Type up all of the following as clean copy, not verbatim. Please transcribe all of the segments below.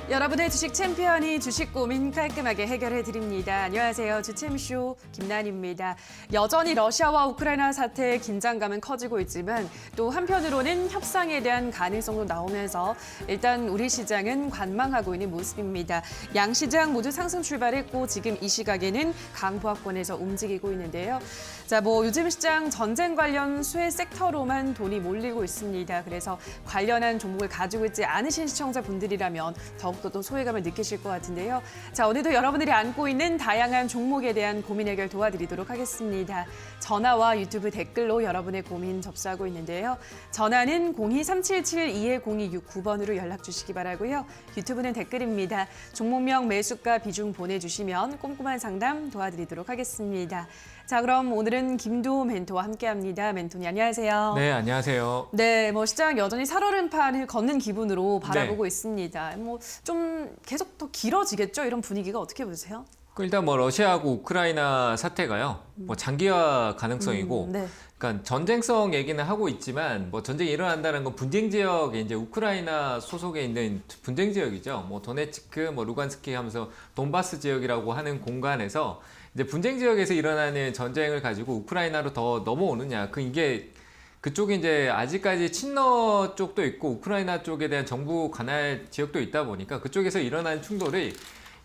여러분의 주식 챔피언이 주식 고민 깔끔하게 해결해 드립니다. 안녕하세요. 주챔쇼 김난희입니다. 여전히 러시아와 우크라이나 사태의 긴장감은 커지고 있지만 또 한편으로는 협상에 대한 가능성도 나오면서 일단 우리 시장은 관망하고 있는 모습입니다. 양 시장 모두 상승 출발했고 지금 이 시각에는 강보합권에서 움직이고 있는데요. 요즘 시장 전쟁 관련 수혜 섹터로만 돈이 몰리고 있습니다. 그래서 관련한 종목을 가지고 있지 않으신 시청자분들이라면 더욱더 또 소외감을 느끼실 것 같은데요. 오늘도 여러분들이 안고 있는 다양한 종목에 대한 고민 해결 도와드리도록 하겠습니다. 전화와 유튜브 댓글로 여러분의 고민 접수하고 있는데요. 전화는 02-377-210-269번으로 연락 주시기 바라고요. 유튜브는 댓글입니다. 종목명, 매수가, 비중 보내주시면 꼼꼼한 상담 도와드리도록 하겠습니다. 그럼 오늘은 김도우 멘토와 함께합니다. 멘토님 안녕하세요. 네, 안녕하세요. 네, 시장 여전히 살얼음판을 걷는 기분으로 바라보고 있습니다. 좀 계속 더 길어지겠죠? 이런 분위기가 어떻게 보세요? 일단 러시아하고 우크라이나 사태가요. 장기화 가능성이고, 네. 그러니까 전쟁성 얘기는 하고 있지만 전쟁이 일어난다는 건 분쟁 지역에 이제 우크라이나 소속에 있는 분쟁 지역이죠. 도네츠크, 루간스키 하면서 돈바스 지역이라고 하는 공간에서 이제 분쟁 지역에서 일어나는 전쟁을 가지고 우크라이나로 더 넘어오느냐. 이게 그쪽이 이제 아직까지 친러 쪽도 있고 우크라이나 쪽에 대한 정부 관할 지역도 있다 보니까 그쪽에서 일어나는 충돌이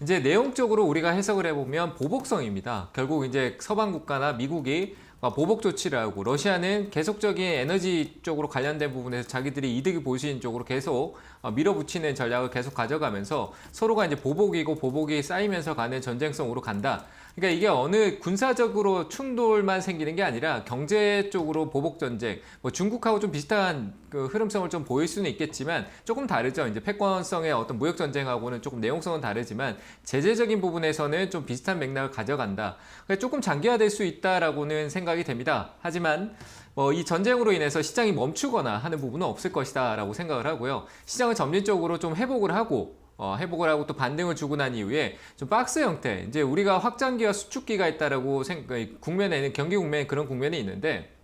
이제 내용적으로 우리가 해석을 해보면 보복성입니다. 결국 이제 서방 국가나 미국이 보복 조치를 하고 러시아는 계속적인 에너지 쪽으로 관련된 부분에서 자기들이 이득이 볼 수 있는 쪽으로 계속 밀어붙이는 전략을 계속 가져가면서 서로가 이제 보복이 쌓이면서 가는 전쟁성으로 간다. 그러니까 이게 어느 군사적으로 충돌만 생기는 게 아니라 경제 쪽으로 보복 전쟁, 중국하고 좀 비슷한 그 흐름성을 좀 보일 수는 있겠지만 조금 다르죠. 이제 패권성의 어떤 무역 전쟁하고는 조금 내용성은 다르지만 제재적인 부분에서는 좀 비슷한 맥락을 가져간다. 그러니까 조금 장기화될 수 있다라고는 생각이 됩니다. 하지만 이 전쟁으로 인해서 시장이 멈추거나 하는 부분은 없을 것이다라고 생각을 하고요. 시장은 점진적으로 좀 회복을 하고 또 반등을 주고 난 이후에 좀 박스 형태, 이제 우리가 확장기와 수축기가 있다라고 국면에는 경기 국면에 그런 국면이 있는데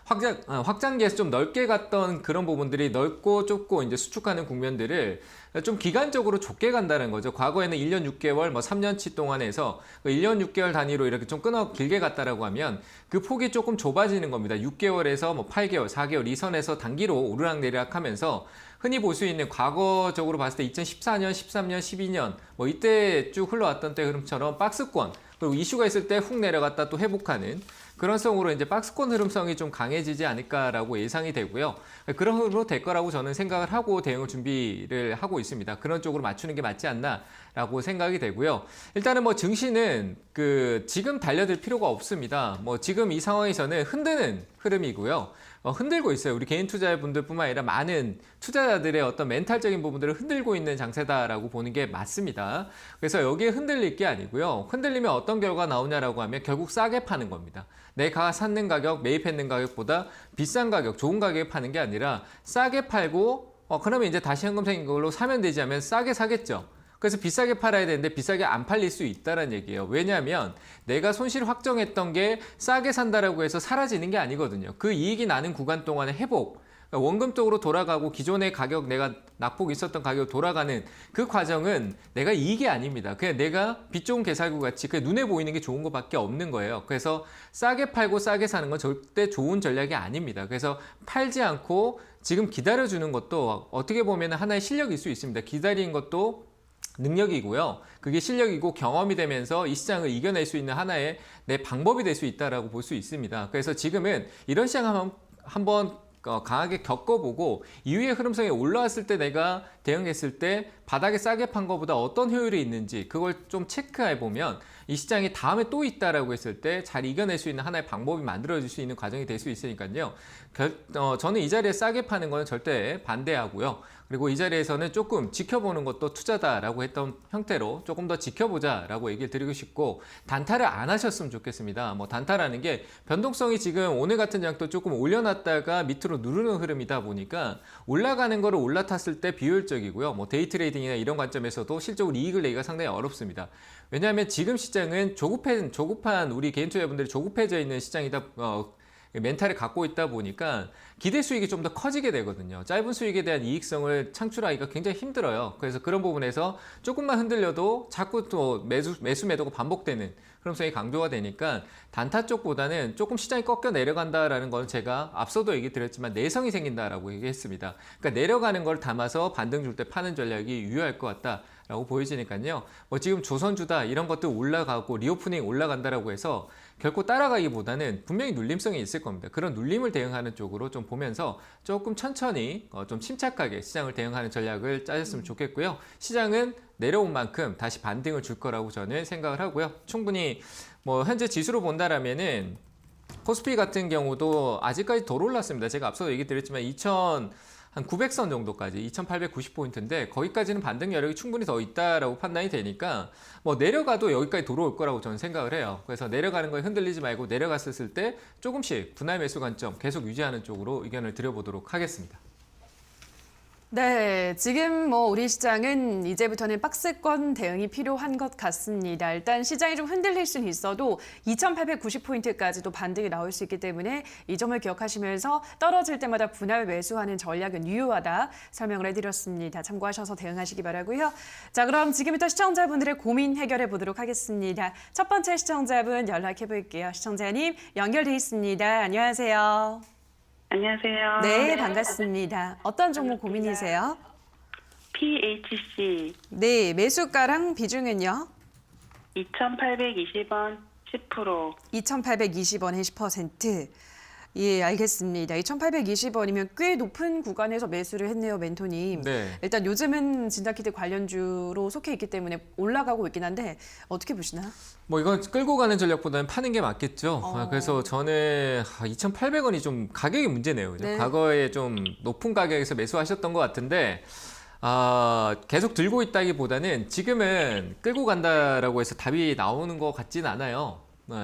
확장기에서 좀 넓게 갔던 그런 부분들이 넓고 좁고 이제 수축하는 국면들을 좀 기간적으로 좁게 간다는 거죠. 과거에는 1년 6개월, 3년치 동안에서 1년 6개월 단위로 이렇게 좀 길게 갔다라고 하면 그 폭이 조금 좁아지는 겁니다. 6개월에서 8개월, 4개월 이 선에서 단기로 오르락내리락 하면서 흔히 볼 수 있는 과거적으로 봤을 때 2014년, 13년, 12년 이때 쭉 흘러왔던 때 흐름처럼 박스권 그리고 이슈가 있을 때 훅 내려갔다 또 회복하는 그런 성으로 이제 박스권 흐름성이 좀 강해지지 않을까라고 예상이 되고요. 그런 흐름으로 될 거라고 저는 생각을 하고 대응을 준비를 하고 있습니다. 그런 쪽으로 맞추는 게 맞지 않나라고 생각이 되고요. 일단은 증시는 지금 달려들 필요가 없습니다. 지금 이 상황에서는 흔드는 흐름이고요. 흔들고 있어요. 우리 개인 투자자분들뿐만 아니라 많은 투자자들의 어떤 멘탈적인 부분들을 흔들고 있는 장세다라고 보는 게 맞습니다. 그래서 여기에 흔들릴 게 아니고요. 흔들리면 어떤 결과가 나오냐라고 하면 결국 싸게 파는 겁니다. 내가 샀는 가격, 매입했는 가격보다 비싼 가격, 좋은 가격에 파는 게 아니라 싸게 팔고 그러면 이제 다시 현금 생긴 걸로 사면 되지 하면 싸게 사겠죠. 그래서 비싸게 팔아야 되는데 비싸게 안 팔릴 수 있다는 얘기예요. 왜냐하면 내가 손실 확정했던 게 싸게 산다라고 해서 사라지는 게 아니거든요. 그 이익이 나는 구간 동안의 회복, 원금 쪽으로 돌아가고 기존의 가격, 내가 낙폭 있었던 가격 돌아가는 그 과정은 내가 이익이 아닙니다. 그냥 내가 빛 좋은 개살구 같이 눈에 보이는 게 좋은 것밖에 없는 거예요. 그래서 싸게 팔고 싸게 사는 건 절대 좋은 전략이 아닙니다. 그래서 팔지 않고 지금 기다려주는 것도 어떻게 보면 하나의 실력일 수 있습니다. 기다리는 것도 능력이고요. 그게 실력이고 경험이 되면서 이 시장을 이겨낼 수 있는 하나의 내 방법이 될 수 있다라고 볼 수 있습니다. 그래서 지금은 이런 시장 한번 강하게 겪어보고 이후에 흐름성이 올라왔을 때 내가 대응했을 때 바닥에 싸게 판 것보다 어떤 효율이 있는지 그걸 좀 체크해 보면 이 시장이 다음에 또 있다라고 했을 때 잘 이겨낼 수 있는 하나의 방법이 만들어질 수 있는 과정이 될 수 있으니까요. 저는 이 자리에 싸게 파는 거는 절대 반대하고요. 그리고 이 자리에서는 조금 지켜보는 것도 투자다라고 했던 형태로 조금 더 지켜보자라고 얘기를 드리고 싶고 단타를 안 하셨으면 좋겠습니다. 단타라는 게 변동성이 지금 오늘 같은 장도 조금 올려놨다가 밑으로 누르는 흐름이다 보니까 올라가는 거를 올라탔을 때 비효율적이고요. 데이 트레이딩이나 이런 관점에서도 실적으로 이익을 내기가 상당히 어렵습니다. 왜냐하면 지금 시장은 조급한 우리 개인 투자자분들이 조급해져 있는 시장이다 멘탈을 갖고 있다 보니까 기대 수익이 좀 더 커지게 되거든요. 짧은 수익에 대한 이익성을 창출하기가 굉장히 힘들어요. 그래서 그런 부분에서 조금만 흔들려도 자꾸 또 매수 매도가 반복되는 흐름성이 강조가 되니까 단타 쪽보다는 조금 시장이 꺾여 내려간다라는 건 제가 앞서도 얘기 드렸지만 내성이 생긴다라고 얘기했습니다. 그러니까 내려가는 걸 담아서 반등 줄 때 파는 전략이 유효할 것 같다라고 보여지니까요. 뭐 지금 조선주다 이런 것들 올라가고 리오프닝 올라간다라고 해서 결코 따라가기보다는 분명히 눌림성이 있을 겁니다. 그런 눌림을 대응하는 쪽으로 좀 보면서 조금 천천히 좀 침착하게 시장을 대응하는 전략을 짜셨으면 좋겠고요. 시장은 내려온 만큼 다시 반등을 줄 거라고 저는 생각을 하고요. 충분히 뭐 현재 지수로 본다라면은 코스피 같은 경우도 아직까지 덜 올랐습니다. 제가 앞서 얘기 드렸지만 2,900선 정도까지 2,890포인트인데 거기까지는 반등 여력이 충분히 더 있다라고 판단이 되니까 뭐 내려가도 여기까지 돌아올 거라고 저는 생각을 해요. 그래서 내려가는 거에 흔들리지 말고 내려갔을 때 조금씩 분할 매수 관점 계속 유지하는 쪽으로 의견을 드려보도록 하겠습니다. 네, 지금 뭐 우리 시장은 이제부터는 박스권 대응이 필요한 것 같습니다. 일단 시장이 좀 흔들릴 수는 있어도 2,890포인트까지도 반등이 나올 수 있기 때문에 이 점을 기억하시면서 떨어질 때마다 분할 매수하는 전략은 유효하다 설명을 해드렸습니다. 참고하셔서 대응하시기 바라고요. 자, 그럼 지금부터 시청자분들의 고민 해결해 보도록 하겠습니다. 첫 번째 시청자분 연락해 볼게요. 시청자님 연결돼 있습니다. 안녕하세요. 안녕하세요. 네, 반갑습니다. 어떤 종목 고민이세요? PHC 네, 매수가랑 비중은요? 2,820원 10%. 2,820원에 10%. 예, 알겠습니다. 2,820원이면 꽤 높은 구간에서 매수를 했네요, 멘토님. 네. 일단 요즘은 진단키트 관련주로 속해 있기 때문에 올라가고 있긴 한데 어떻게 보시나? 뭐 이건 끌고 가는 전략보다는 파는 게 맞겠죠. 어. 그래서 저는 2,800원이 좀 가격이 문제네요. 그죠? 네. 과거에 좀 높은 가격에서 매수하셨던 것 같은데 계속 들고 있다기보다는 지금은 끌고 간다라고 해서 답이 나오는 것 같진 않아요. 네.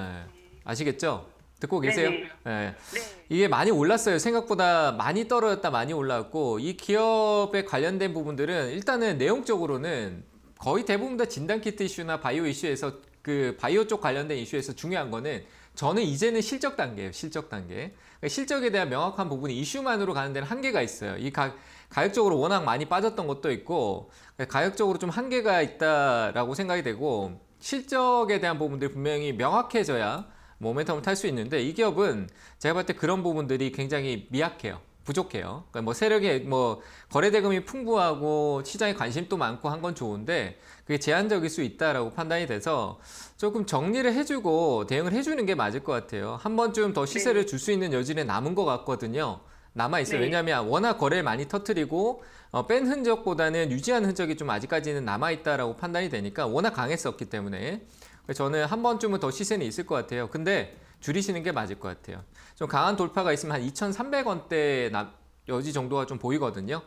아시겠죠? 듣고 계세요? 네네. 네. 네. 이게 많이 올랐어요. 생각보다 많이 떨어졌다 많이 올랐고 이 기업에 관련된 부분들은 일단은 내용적으로는 거의 대부분 다 진단키트 이슈나 바이오 이슈에서 그 바이오 쪽 관련된 이슈에서 중요한 거는 저는 이제는 실적 단계예요. 실적 단계. 그러니까 실적에 대한 명확한 부분이 이슈만으로 가는 데는 한계가 있어요. 이 가격적으로 워낙 많이 빠졌던 것도 있고 가격적으로 좀 한계가 있다라고 생각이 되고 실적에 대한 부분들이 분명히 명확해져야 모멘텀을 탈 수 있는데 이 기업은 제가 볼 때 그런 부분들이 굉장히 미약해요. 부족해요. 그러니까 뭐 세력이 뭐 거래 대금이 풍부하고 시장에 관심도 많고 한 건 좋은데 그게 제한적일 수 있다라고 판단이 돼서 조금 정리를 해주고 대응을 해주는 게 맞을 것 같아요. 한 번쯤 더 시세를 줄 수 있는 여지는 남은 것 같거든요. 남아 있어요. 네. 왜냐하면 워낙 거래를 많이 터뜨리고 뺀 흔적보다는 유지한 흔적이 좀 아직까지는 남아 있다라고 판단이 되니까 워낙 강했었기 때문에. 저는 한 번쯤은 더 시세는 있을 것 같아요. 근데 줄이시는 게 맞을 것 같아요. 좀 강한 돌파가 있으면 한 2,300원대 여지 정도가 좀 보이거든요.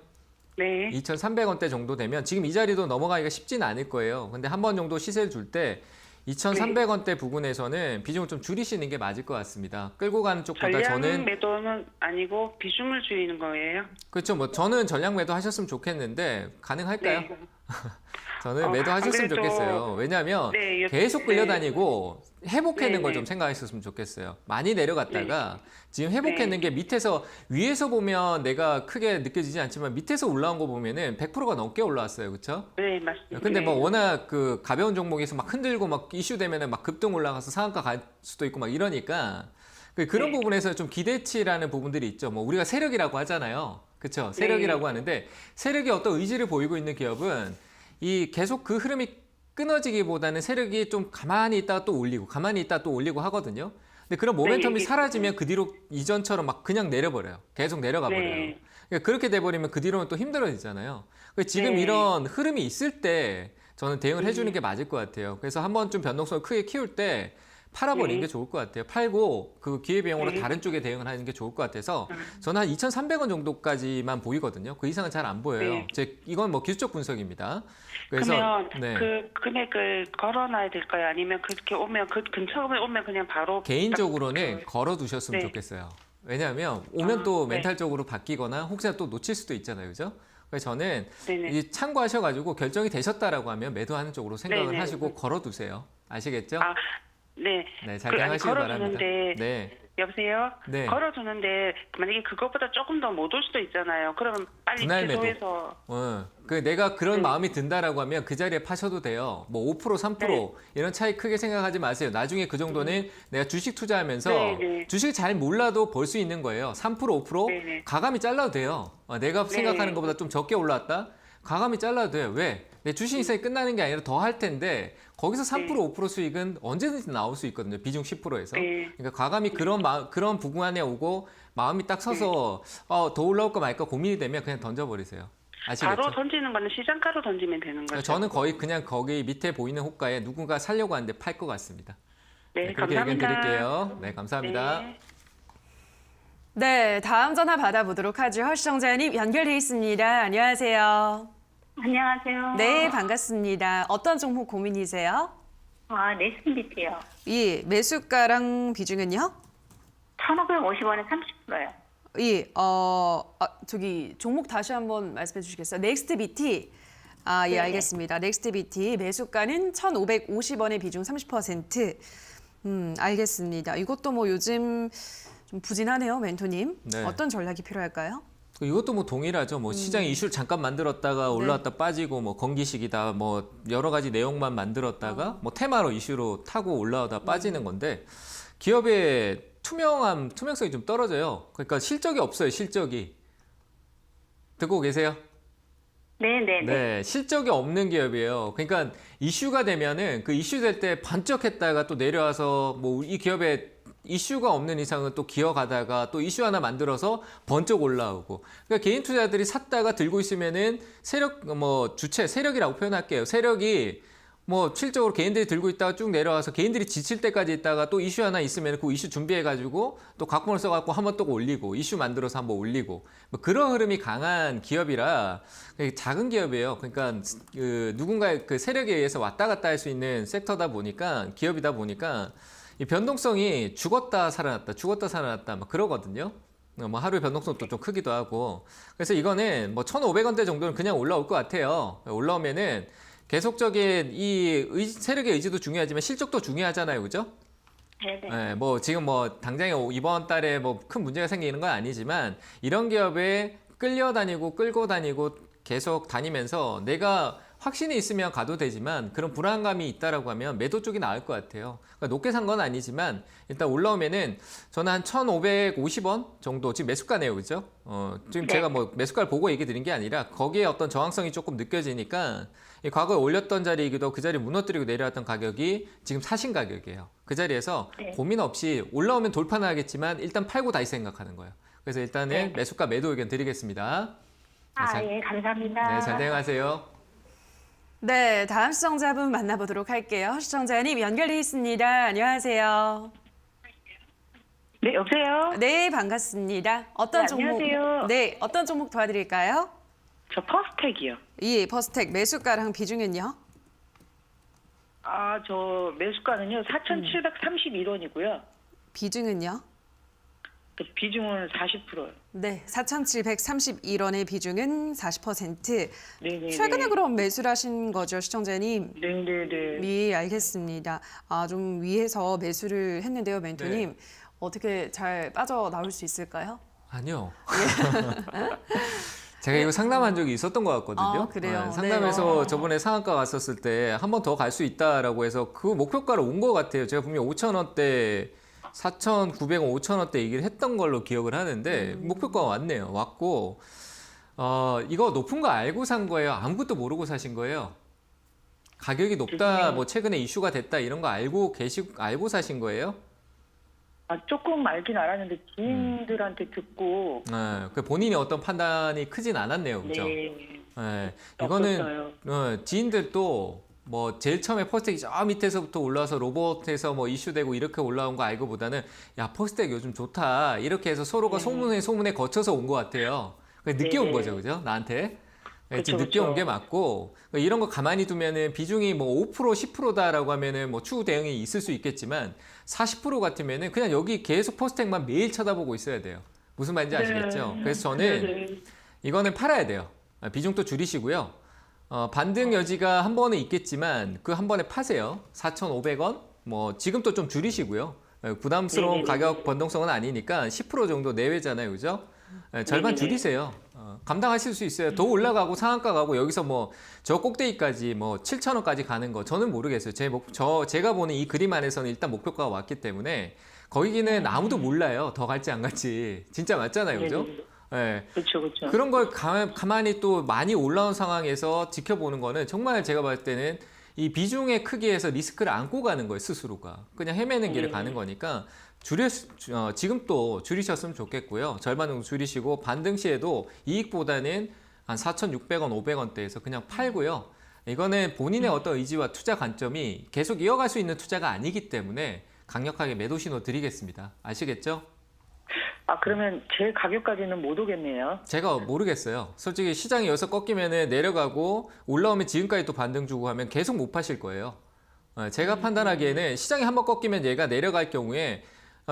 네. 2,300원대 정도 되면 지금 이 자리도 넘어가기가 쉽지는 않을 거예요. 근데 한 번 정도 시세를 줄 때 2,300원대 부근에서는 비중을 좀 줄이시는 게 맞을 것 같습니다. 끌고 가는 쪽보다 전량 저는 매도는 아니고 비중을 줄이는 거예요. 그렇죠. 뭐 저는 전량 매도 하셨으면 좋겠는데 가능할까요? 네. 저는 매도하셨으면 안 그래도- 좋겠어요. 왜냐하면 네, 계속 끌려다니고 회복해낸 네, 걸 네. 좀 생각했었으면 좋겠어요. 많이 내려갔다가 지금 회복해낸 게 밑에서 위에서 보면 내가 크게 느껴지지 않지만 밑에서 올라온 거 보면은 100%가 넘게 올라왔어요. 그렇죠? 네, 맞습니다. 근데 뭐 네. 워낙 그 가벼운 종목에서 막 흔들고 막 이슈 되면은 막 급등 올라가서 상한가 갈 수도 있고 막 이러니까 그런 네. 부분에서 좀 기대치라는 부분들이 있죠. 뭐 우리가 세력이라고 하잖아요. 그렇죠? 세력이라고 하는데 세력이 어떤 의지를 보이고 있는 기업은 이 계속 그 흐름이 끊어지기보다는 세력이 좀 가만히 있다가 또 올리고 가만히 있다가 또 올리고 하거든요. 근데 그런 모멘텀이 이게- 사라지면 그 뒤로 이전처럼 막 그냥 내려버려요. 계속 내려가 버려요. 네. 그러니까 그렇게 돼버리면 그 뒤로는 또 힘들어지잖아요. 그러니까 지금 네. 이런 흐름이 있을 때 저는 대응을 해주는 게 맞을 것 같아요. 그래서 한 번쯤 변동성을 크게 키울 때 팔아버리는 네. 게 좋을 것 같아요. 팔고 그 기회비용으로 네. 다른 쪽에 대응을 하는 게 좋을 것 같아서 저는 한 2,300원 정도까지만 보이거든요. 그 이상은 잘 안 보여요. 네. 이건 뭐 기술적 분석입니다. 그래서 그러면 네. 그 금액을 걸어놔야 될까요? 아니면 그렇게 오면 그 근처에 오면 그냥 바로 개인적으로는 딱 그- 걸어두셨으면 네. 좋겠어요. 왜냐하면 오면 아, 또 네. 멘탈적으로 바뀌거나 혹시나 또 놓칠 수도 있잖아요. 그죠? 그래서 저는 네네. 이 참고하셔가지고 결정이 되셨다라고 하면 매도하는 쪽으로 생각을 네네. 하시고 걸어두세요. 아시겠죠? 아, 네. 네, 잘 아니, 대응하시기 바랍니다. 걸어두는데 네. 여보세요? 네. 걸어주는데 만약에 그것보다 조금 더 못 올 수도 있잖아요. 그러면 빨리 분할 매도. 취소해서 그 내가 그런 네. 마음이 든다라고 하면 그 자리에 파셔도 돼요. 뭐 5%, 3% 이런 차이 크게 생각하지 마세요. 나중에 그 정도는 내가 주식 투자하면서 네, 네. 주식 잘 몰라도 벌 수 있는 거예요. 3%, 5% 네, 네. 가감이 잘라도 돼요. 내가 생각하는 것보다 좀 적게 올라왔다? 가감이 잘라도 돼요. 왜? 내 주식 인상이 끝나는 게 아니라 더 할 텐데 거기서 3%, 네. 5% 수익은 언제든지 나올 수 있거든요. 비중 10%에서. 네. 그러니까 가감이 그런 부분에 오고 마음이 딱 서서 더 올라올까 말까 고민이 되면 그냥 던져버리세요. 아시겠죠? 바로 던지는 거는 시장가로 던지면 되는 거죠? 저는 거의 그냥 거기 밑에 보이는 호가에 누군가 살려고 하는데 팔 것 같습니다. 네, 그렇게 의견 감사합니다. 드릴게요. 네, 감사합니다. 네. 네, 다음 전화 받아보도록 하죠. 시청자님 연결돼 있습니다. 안녕하세요. 안녕하세요. 네, 반갑습니다. 어떤 종목 고민이세요? 넥슨비트요. 이 매수가랑 비중은요? 1,550원에 30%요. 저기 종목 다시 한번 말씀해 주시겠어요? 넥스트 BT. 예, 네. 알겠습니다. 넥스트 BT 매수가는 1,550원의 비중 30%. 알겠습니다. 이것도 뭐 요즘 좀 부진하네요, 멘토님. 네. 어떤 전략이 필요할까요? 이것도 뭐 동일하죠. 뭐 시장 이슈를 잠깐 만들었다가 올라왔다 빠지고 뭐 건기식이다 뭐 여러 가지 내용만 만들었다가 뭐 테마로 이슈로 타고 올라오다 빠지는 건데 기업의 투명성이 좀 떨어져요. 그러니까 실적이 없어요, 실적이. 듣고 계세요? 네네네. 네, 실적이 없는 기업이에요. 그러니까 이슈가 되면은 그 이슈 될 때 번쩍했다가 또 내려와서 뭐 이 기업에 이슈가 없는 이상은 또 기어가다가 또 이슈 하나 만들어서 번쩍 올라오고. 그러니까 개인 투자들이 샀다가 들고 있으면은 세력이라고 표현할게요. 세력이 뭐 실적으로 개인들이 들고 있다가 쭉 내려와서 개인들이 지칠 때까지 있다가 또 이슈 하나 있으면 그 이슈 준비해가지고 또 각본을 써갖고 한번 또 올리고 이슈 만들어서 한번 올리고 뭐 그런 흐름이 강한 기업이라 작은 기업이에요. 그러니까 누군가의 그 세력에 의해서 왔다 갔다 할 수 있는 섹터다 보니까 기업이다 보니까 이 변동성이 죽었다 살아났다 막 그러거든요. 뭐 하루의 변동성도 좀 크기도 하고. 그래서 이거는 뭐 1,500원대 정도는 그냥 올라올 것 같아요. 올라오면은 계속적인 세력의 의지도 중요하지만 실적도 중요하잖아요. 그죠? 네네. 네, 뭐 지금 뭐 당장에 이번 달에 뭐 큰 문제가 생기는 건 아니지만 이런 기업에 끌고 다니고 계속 다니면서 내가 확신이 있으면 가도 되지만 그런 불안감이 있다라고 하면 매도 쪽이 나을 것 같아요. 그러니까 높게 산 건 아니지만 일단 올라오면은 저는 한 1,550원 정도 지금 매수가네요, 그죠? 지금 네. 제가 뭐 매수가를 보고 얘기 드린 게 아니라 거기에 어떤 저항성이 조금 느껴지니까 이 과거에 올렸던 자리이기도 하고 그 자리 무너뜨리고 내려왔던 가격이 지금 사신 가격이에요. 그 자리에서 네. 고민 없이 올라오면 돌파는 하겠지만 일단 팔고 다시 생각하는 거예요. 그래서 일단은 네. 매수가 매도 의견 드리겠습니다. 예, 감사합니다. 네, 잘 대응하세요. 네, 다음 시청자분 만나보도록 할게요. 시청자님 연결돼 있습니다. 안녕하세요. 네, 여보세요? 네, 반갑습니다. 어떤 네, 종목? 안녕하세요. 네, 어떤 종목 도와드릴까요? 저 퍼스텍이요. 예, 퍼스텍 매수가랑 비중은요? 저 매수가는요 4,731원이고요. 비중은요? 그 비중은 40%예요. 네, 4,731원의 비중은 40%. 네네. 최근에 그럼 매수를 하신 거죠, 시청자님? 네네네. 예, 알겠습니다. 좀 위에서 매수를 했는데요, 멘토님. 네. 어떻게 잘 빠져나올 수 있을까요? 아니요. 제가 이거 상담한 적이 있었던 것 같거든요. 그래요? 네, 상담에서 네. 저번에 상한가 갔었을 때 한 번 더 갈 수 있다라고 해서 그 목표가로 온 것 같아요. 제가 분명 5,000원대, 4,900원, 5,000원대 얘기를 했던 걸로 기억을 하는데 목표가가 왔네요. 왔고 이거 높은 거 알고 산 거예요? 아무것도 모르고 사신 거예요? 가격이 높다, 뭐 최근에 이슈가 됐다 이런 거 알고 사신 거예요? 조금 알긴 알았는데 지인들한테 듣고 그 본인이 어떤 판단이 크진 않았네요, 그죠? 네. 네, 이거는 없었어요. 지인들도 뭐 제일 처음에 퍼스텍이 저 밑에서부터 올라와서 로봇에서 뭐 이슈되고 이렇게 올라온 거 알고보다는 야 퍼스텍 요즘 좋다 이렇게 해서 서로가 소문에 거쳐서 온 것 같아요. 늦게 온 거죠, 그죠? 나한테. 그쵸, 늦게 온 게 그쵸. 맞고 이런 거 가만히 두면은 비중이 뭐 5% 10%다라고 하면은 뭐 추후 대응이 있을 수 있겠지만 40% 같으면은 그냥 여기 계속 퍼스텍만 매일 쳐다보고 있어야 돼요. 무슨 말인지 아시겠죠? 그래서 저는 네네. 이거는 팔아야 돼요. 비중도 줄이시고요. 반등 여지가 한 번은 있겠지만 그 한 번에 파세요. 4,500원. 뭐 지금 또 좀 줄이시고요. 부담스러운 네네네. 가격 변동성은 아니니까 10% 정도 내외잖아요, 그죠? 절반 네네네. 줄이세요. 감당하실 수 있어요. 더 올라가고 상한가 가고 여기서 뭐 저 꼭대기까지 뭐 7,000원까지 가는 거 저는 모르겠어요. 제가 보는 이 그림 안에서는 일단 목표가가 왔기 때문에 거기는 아무도 몰라요. 더 갈지 안 갈지. 진짜 맞잖아요, 그죠? 예. 그렇죠, 그렇죠. 그런 걸 가만히 또 많이 올라온 상황에서 지켜보는 거는 정말 제가 봤을 때는 이 비중의 크기에서 리스크를 안고 가는 거예요, 스스로가. 그냥 헤매는 길을 가는 거니까 지금 또 줄이셨으면 좋겠고요. 절반 정도 줄이시고 반등 시에도 이익보다는 한 4,600원, 500원대에서 그냥 팔고요. 이거는 본인의 어떤 의지와 투자 관점이 계속 이어갈 수 있는 투자가 아니기 때문에 강력하게 매도 신호 드리겠습니다. 아시겠죠? 아, 그러면 제 가격까지는 못 오겠네요. 제가 모르겠어요. 솔직히 시장이 여기서 꺾이면 내려가고 올라오면 지금까지 또 반등 주고 하면 계속 못 파실 거예요. 제가 판단하기에는 시장이 한번 꺾이면 얘가 내려갈 경우에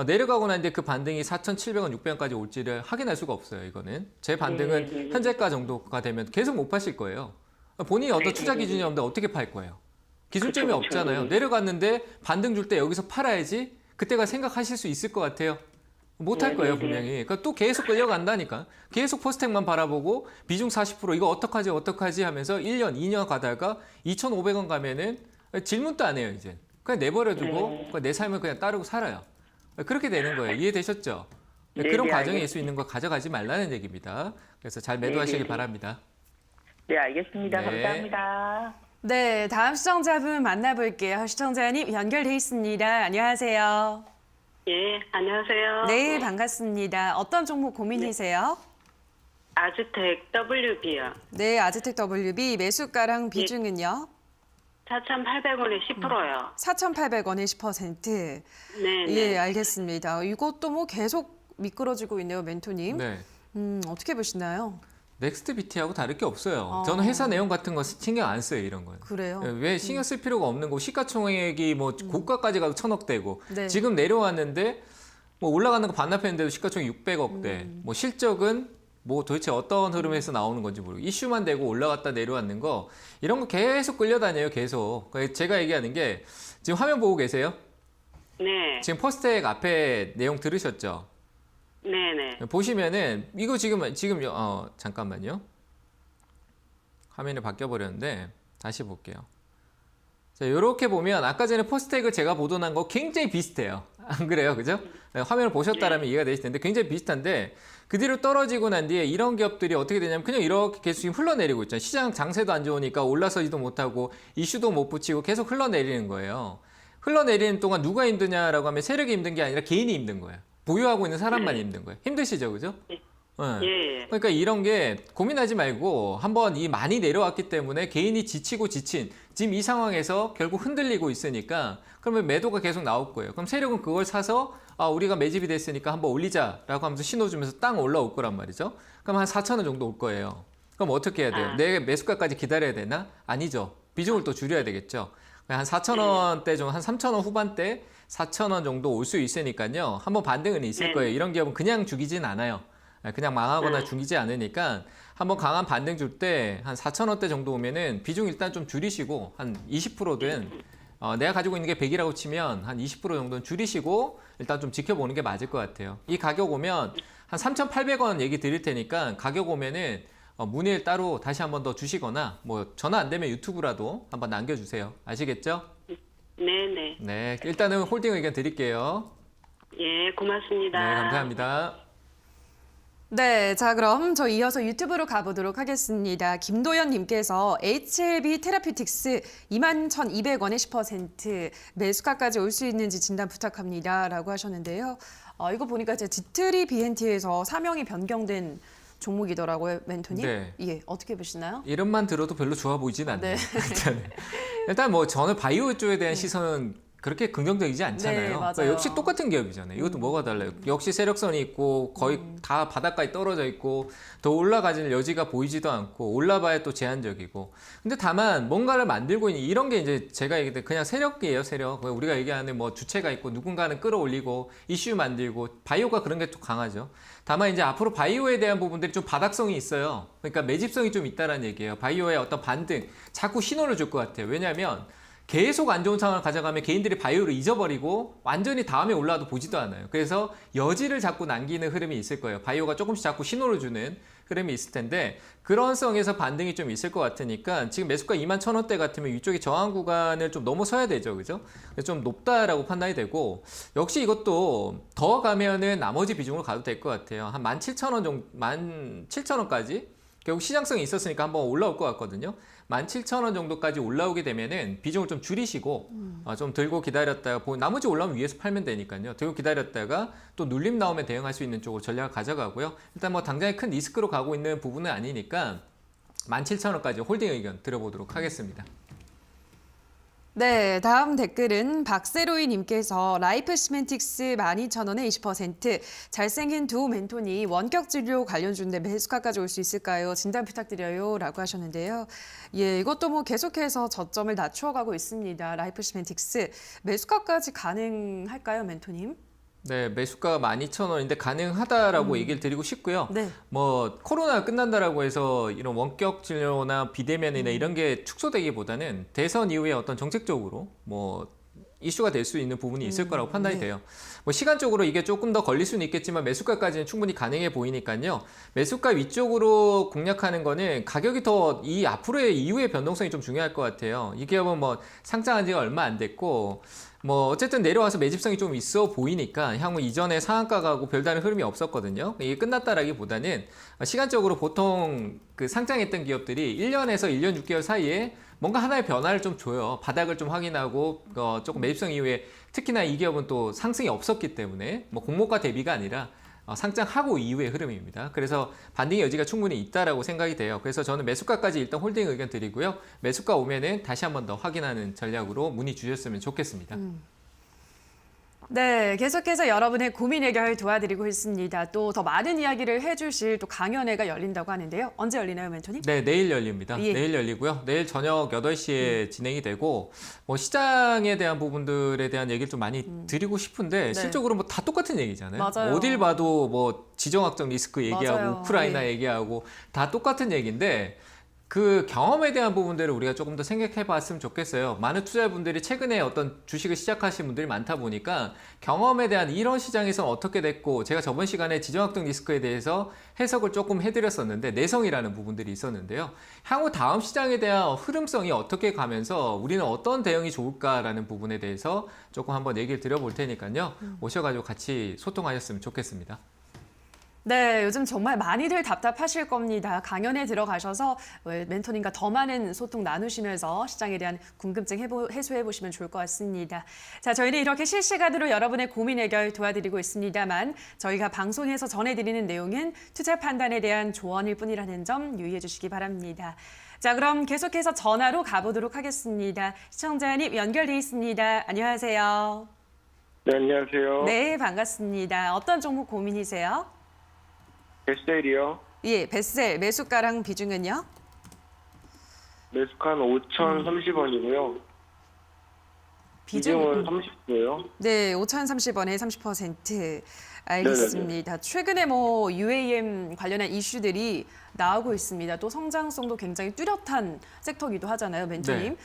내려가고 나는데 그 반등이 4,700원, 600원까지 올지를 확인할 수가 없어요. 이거는 제 반등은 현재가 정도가 되면 계속 못 파실 거예요. 본인이 어떤 투자 기준이 없는데 어떻게 팔 거예요? 기준점이 그쵸, 없잖아요. 그쵸. 내려갔는데 반등 줄 때 여기서 팔아야지 그때가 생각하실 수 있을 것 같아요. 못 할 거예요, 분명히. 그러니까 또 계속 끌려간다니까. 계속 포스텍만 바라보고 비중 40% 이거 어떡하지 하면서 1년, 2년 가다가 2,500원 가면은 질문도 안 해요, 이제. 그냥 내버려두고 그냥 내 삶을 그냥 따르고 살아요. 그렇게 되는 거예요. 이해되셨죠? 네, 그런 네, 과정에 알겠습니다. 있을 수 있는 거 가져가지 말라는 얘기입니다. 그래서 잘 매도하시길 네, 네. 바랍니다. 네, 알겠습니다. 네. 감사합니다. 네, 다음 시청자분 만나볼게요. 시청자님 연결돼 있습니다. 안녕하세요. 예, 안녕하세요. 네, 반갑습니다. 어떤 종목 고민이세요? 아즈텍 WB요. 네, 아즈텍 WB 매수가랑 비중은요? 4,800원에 10%요. 4,800원에 10%. 네, 네. 예, 알겠습니다. 이것도 뭐 계속 미끄러지고 있네요, 멘토님. 네. 어떻게 보시나요? 넥스트 BT하고 다를 게 없어요. 어. 저는 회사 내용 같은 거 신경 안 써요, 이런 건. 그래요? 왜 신경 쓸 필요가 없는 거 시가총액이 뭐 고가까지 가도 1,000억대고 네. 지금 내려왔는데 뭐 올라가는 거 반납했는데도 시가총액 600억대 뭐 실적은 뭐 도대체 어떤 흐름에서 나오는 건지 모르고 이슈만 되고 올라갔다 내려왔는 거 이런 거 계속 끌려다녀요, 계속. 그러니까 제가 얘기하는 게 지금 화면 보고 계세요? 네. 지금 퍼스텍 앞에 내용 들으셨죠? 네, 네. 보시면은 이거 지금 잠깐만요. 화면이 바뀌어 버렸는데 다시 볼게요. 자, 이렇게 보면 아까 전에 퍼스텍을 제가 보도한 거 굉장히 비슷해요. 안 그래요? 그죠? 네, 화면을 보셨다라면 이해가 되실 텐데 굉장히 비슷한데 그 뒤로 떨어지고 난 뒤에 이런 기업들이 어떻게 되냐면 그냥 이렇게 계속 지금 흘러내리고 있잖아요. 시장 장세도 안 좋으니까 올라서지도 못하고 이슈도 못 붙이고 계속 흘러내리는 거예요. 흘러내리는 동안 누가 힘드냐라고 하면 세력이 힘든 게 아니라 개인이 힘든 거예요. 보유하고 있는 사람만 힘든 거예요. 힘드시죠, 그죠? 네. 예, 예. 그러니까 이런 게 고민하지 말고 한번 이 많이 내려왔기 때문에 개인이 지치고 지친 지금 이 상황에서 결국 흔들리고 있으니까 그러면 매도가 계속 나올 거예요. 그럼 세력은 그걸 사서 우리가 매집이 됐으니까 한번 올리자라고 하면서 신호 주면서 땅 올라올 거란 말이죠. 그럼 한 4,000원 정도 올 거예요. 그럼 어떻게 해야 돼요? 내 매수가까지 기다려야 되나? 아니죠. 비중을 또 줄여야 되겠죠. 한 4,000원대 정도, 한 3,000원 후반대 4,000원 정도 올 수 있으니까요. 한번 반등은 있을 거예요. 이런 기업은 그냥 죽이진 않아요. 그냥 망하거나 죽이지 않으니까 한번 강한 반등 줄 때 한 4,000원대 정도 오면은 비중 일단 좀 줄이시고 한 20%든 내가 가지고 있는 게 100이라고 치면 한 20% 정도는 줄이시고 일단 좀 지켜보는 게 맞을 것 같아요. 이 가격 오면 한 3,800원 얘기 드릴 테니까 가격 오면은 문의를 따로 다시 한번 더 주시거나 뭐 전화 안 되면 유튜브라도 한번 남겨주세요. 아시겠죠? 네, 네. 네, 일단은 홀딩 의견 드릴게요. 예, 고맙습니다. 네, 감사합니다. 네, 자 그럼 저 이어서 유튜브로 가보도록 하겠습니다. 김도현님께서 HLB 테라피틱스 21,200원에 10% 매수가까지 올 수 있는지 진단 부탁합니다라고 하셨는데요. 이거 보니까 제 지트리 BNT에서 사명이 변경된 종목이더라고요, 멘토님. 네. 예, 어떻게 보시나요? 이름만 들어도 별로 좋아 보이진 않네요. 네. 일단 뭐 저는 바이오 쪽에 대한 시선은 그렇게 긍정적이지 않잖아요. 네, 맞아요. 그러니까 역시 똑같은 기업이잖아요. 이것도 뭐가 달라요? 역시 세력선이 있고 거의 다 바닥까지 떨어져 있고 더 올라가질 여지가 보이지도 않고 올라봐야 또 제한적이고. 근데 다만 뭔가를 만들고 있는 이런 게 이제 제가 얘기할 때 그냥 세력이에요, 세력. 우리가 얘기하는 뭐 주체가 있고 누군가는 끌어올리고 이슈 만들고 바이오가 그런 게 좀 강하죠. 다만 이제 앞으로 바이오에 대한 부분들이 좀 바닥성이 있어요. 그러니까 매집성이 좀 있다라는 얘기예요. 바이오의 어떤 반등, 자꾸 신호를 줄 것 같아요. 왜냐하면 계속 안 좋은 상황을 가져가면 개인들이 바이오를 잊어버리고 완전히 다음에 올라와도 보지도 않아요. 그래서 여지를 자꾸 남기는 흐름이 있을 거예요. 바이오가 조금씩 자꾸 신호를 주는 흐름이 있을 텐데 그런 성에서 반등이 좀 있을 것 같으니까 지금 매수가 21,000원대 같으면 이쪽이 저항 구간을 좀 넘어서야 되죠. 그죠? 좀 높다라고 판단이 되고 역시 이것도 더 가면은 나머지 비중으로 가도 될 것 같아요. 한 17,000원 정도, 17,000원까지 결국 시장성이 있었으니까 한번 올라올 것 같거든요. 17,000원 정도까지 올라오게 되면은 비중을 좀 줄이시고 좀 들고 기다렸다가 나머지 올라오면 위에서 팔면 되니까요. 들고 기다렸다가 또 눌림 나오면 대응할 수 있는 쪽으로 전략을 가져가고요. 일단 뭐 당장에 큰 리스크로 가고 있는 부분은 아니니까 17,000원까지 홀딩 의견 들어보도록 하겠습니다. 네, 다음 댓글은 박세로이 님께서 라이프 시멘틱스 12,000원에 20%, 잘생긴 두 멘토니 원격 진료 관련주인데 매수가까지 올 수 있을까요? 진단 부탁드려요 라고 하셨는데요. 예, 이것도 뭐 계속해서 저점을 낮추어가고 있습니다. 라이프 시멘틱스 매수가까지 가능할까요, 멘토님? 네, 매수가가 12,000원인데 가능하다라고 얘기를 드리고 싶고요. 네. 뭐 코로나가 끝난다라고 해서 이런 원격 진료나 비대면이나 이런 게 축소되기보다는 대선 이후에 어떤 정책적으로 뭐 이슈가 될 수 있는 부분이 있을 거라고 판단이 네. 돼요. 뭐 시간적으로 이게 조금 더 걸릴 수는 있겠지만 매수가까지는 충분히 가능해 보이니까요. 매수가 위쪽으로 공략하는 거는 가격이 더 이 앞으로의 이후의 변동성이 좀 중요할 것 같아요. 이 기업은 뭐 상장한 지가 얼마 안 됐고 뭐 어쨌든 내려와서 매집성이 좀 있어 보이니까 향후 이전에 상한가가고 별다른 흐름이 없었거든요. 이게 끝났다라기보다는 시간적으로 보통 그 상장했던 기업들이 1년에서 1년 6개월 사이에 뭔가 하나의 변화를 좀 줘요. 바닥을 좀 확인하고 조금 매집성 이후에 특히나 이 기업은 또 상승이 없었기 때문에 뭐 공모가 대비가 아니라 상장하고 이후의 흐름입니다. 그래서 반등의 여지가 충분히 있다라고 생각이 돼요. 그래서 저는 매수가까지 일단 홀딩 의견 드리고요. 매수가 오면은 다시 한 번 더 확인하는 전략으로 문의 주셨으면 좋겠습니다. 네, 계속해서 여러분의 고민 해결 도와드리고 있습니다. 또 더 많은 이야기를 해주실 또 강연회가 열린다고 하는데요. 언제 열리나요, 멘토님? 네, 내일 열립니다. 예. 내일 열리고요. 내일 저녁 8시에 진행이 되고 뭐 시장에 대한 부분들에 대한 얘기를 좀 많이 드리고 싶은데 네. 실적으로 뭐 다 똑같은 얘기잖아요. 맞아요. 어딜 봐도 뭐 지정학적 리스크 얘기하고 맞아요. 우크라이나 예. 얘기하고 다 똑같은 얘기인데 그 경험에 대한 부분들을 우리가 조금 더 생각해 봤으면 좋겠어요. 많은 투자자분들이 최근에 어떤 주식을 시작하신 분들이 많다 보니까 경험에 대한 이런 시장에서는 어떻게 됐고 제가 저번 시간에 지정학적 리스크에 대해서 해석을 조금 해드렸었는데 내성이라는 부분들이 있었는데요. 향후 다음 시장에 대한 흐름성이 어떻게 가면서 우리는 어떤 대응이 좋을까라는 부분에 대해서 조금 한번 얘기를 드려볼 테니까요. 오셔가지고 같이 소통하셨으면 좋겠습니다. 네, 요즘 정말 많이들 답답하실 겁니다. 강연에 들어가셔서 멘토님과 더 많은 소통 나누시면서 시장에 대한 궁금증 해소해 보시면 좋을 것 같습니다. 자, 저희는 이렇게 실시간으로 여러분의 고민 해결 도와드리고 있습니다만 저희가 방송에서 전해드리는 내용은 투자 판단에 대한 조언일 뿐이라는 점 유의해 주시기 바랍니다. 자, 그럼 계속해서 전화로 가보도록 하겠습니다. 시청자님 연결돼 있습니다. 안녕하세요. 네, 안녕하세요. 네, 반갑습니다. 어떤 종목 고민이세요? 베셀이요. 예, 베셀 매수가랑 비중은요? 매수한 5,030원이고요. 비중은 30%예요. 네, 5,030원에 30%. 알겠습니다. 최근에 뭐 UAM 관련한 이슈들이 나오고 있습니다. 또 성장성도 굉장히 뚜렷한 섹터기도 하잖아요, 멘토님.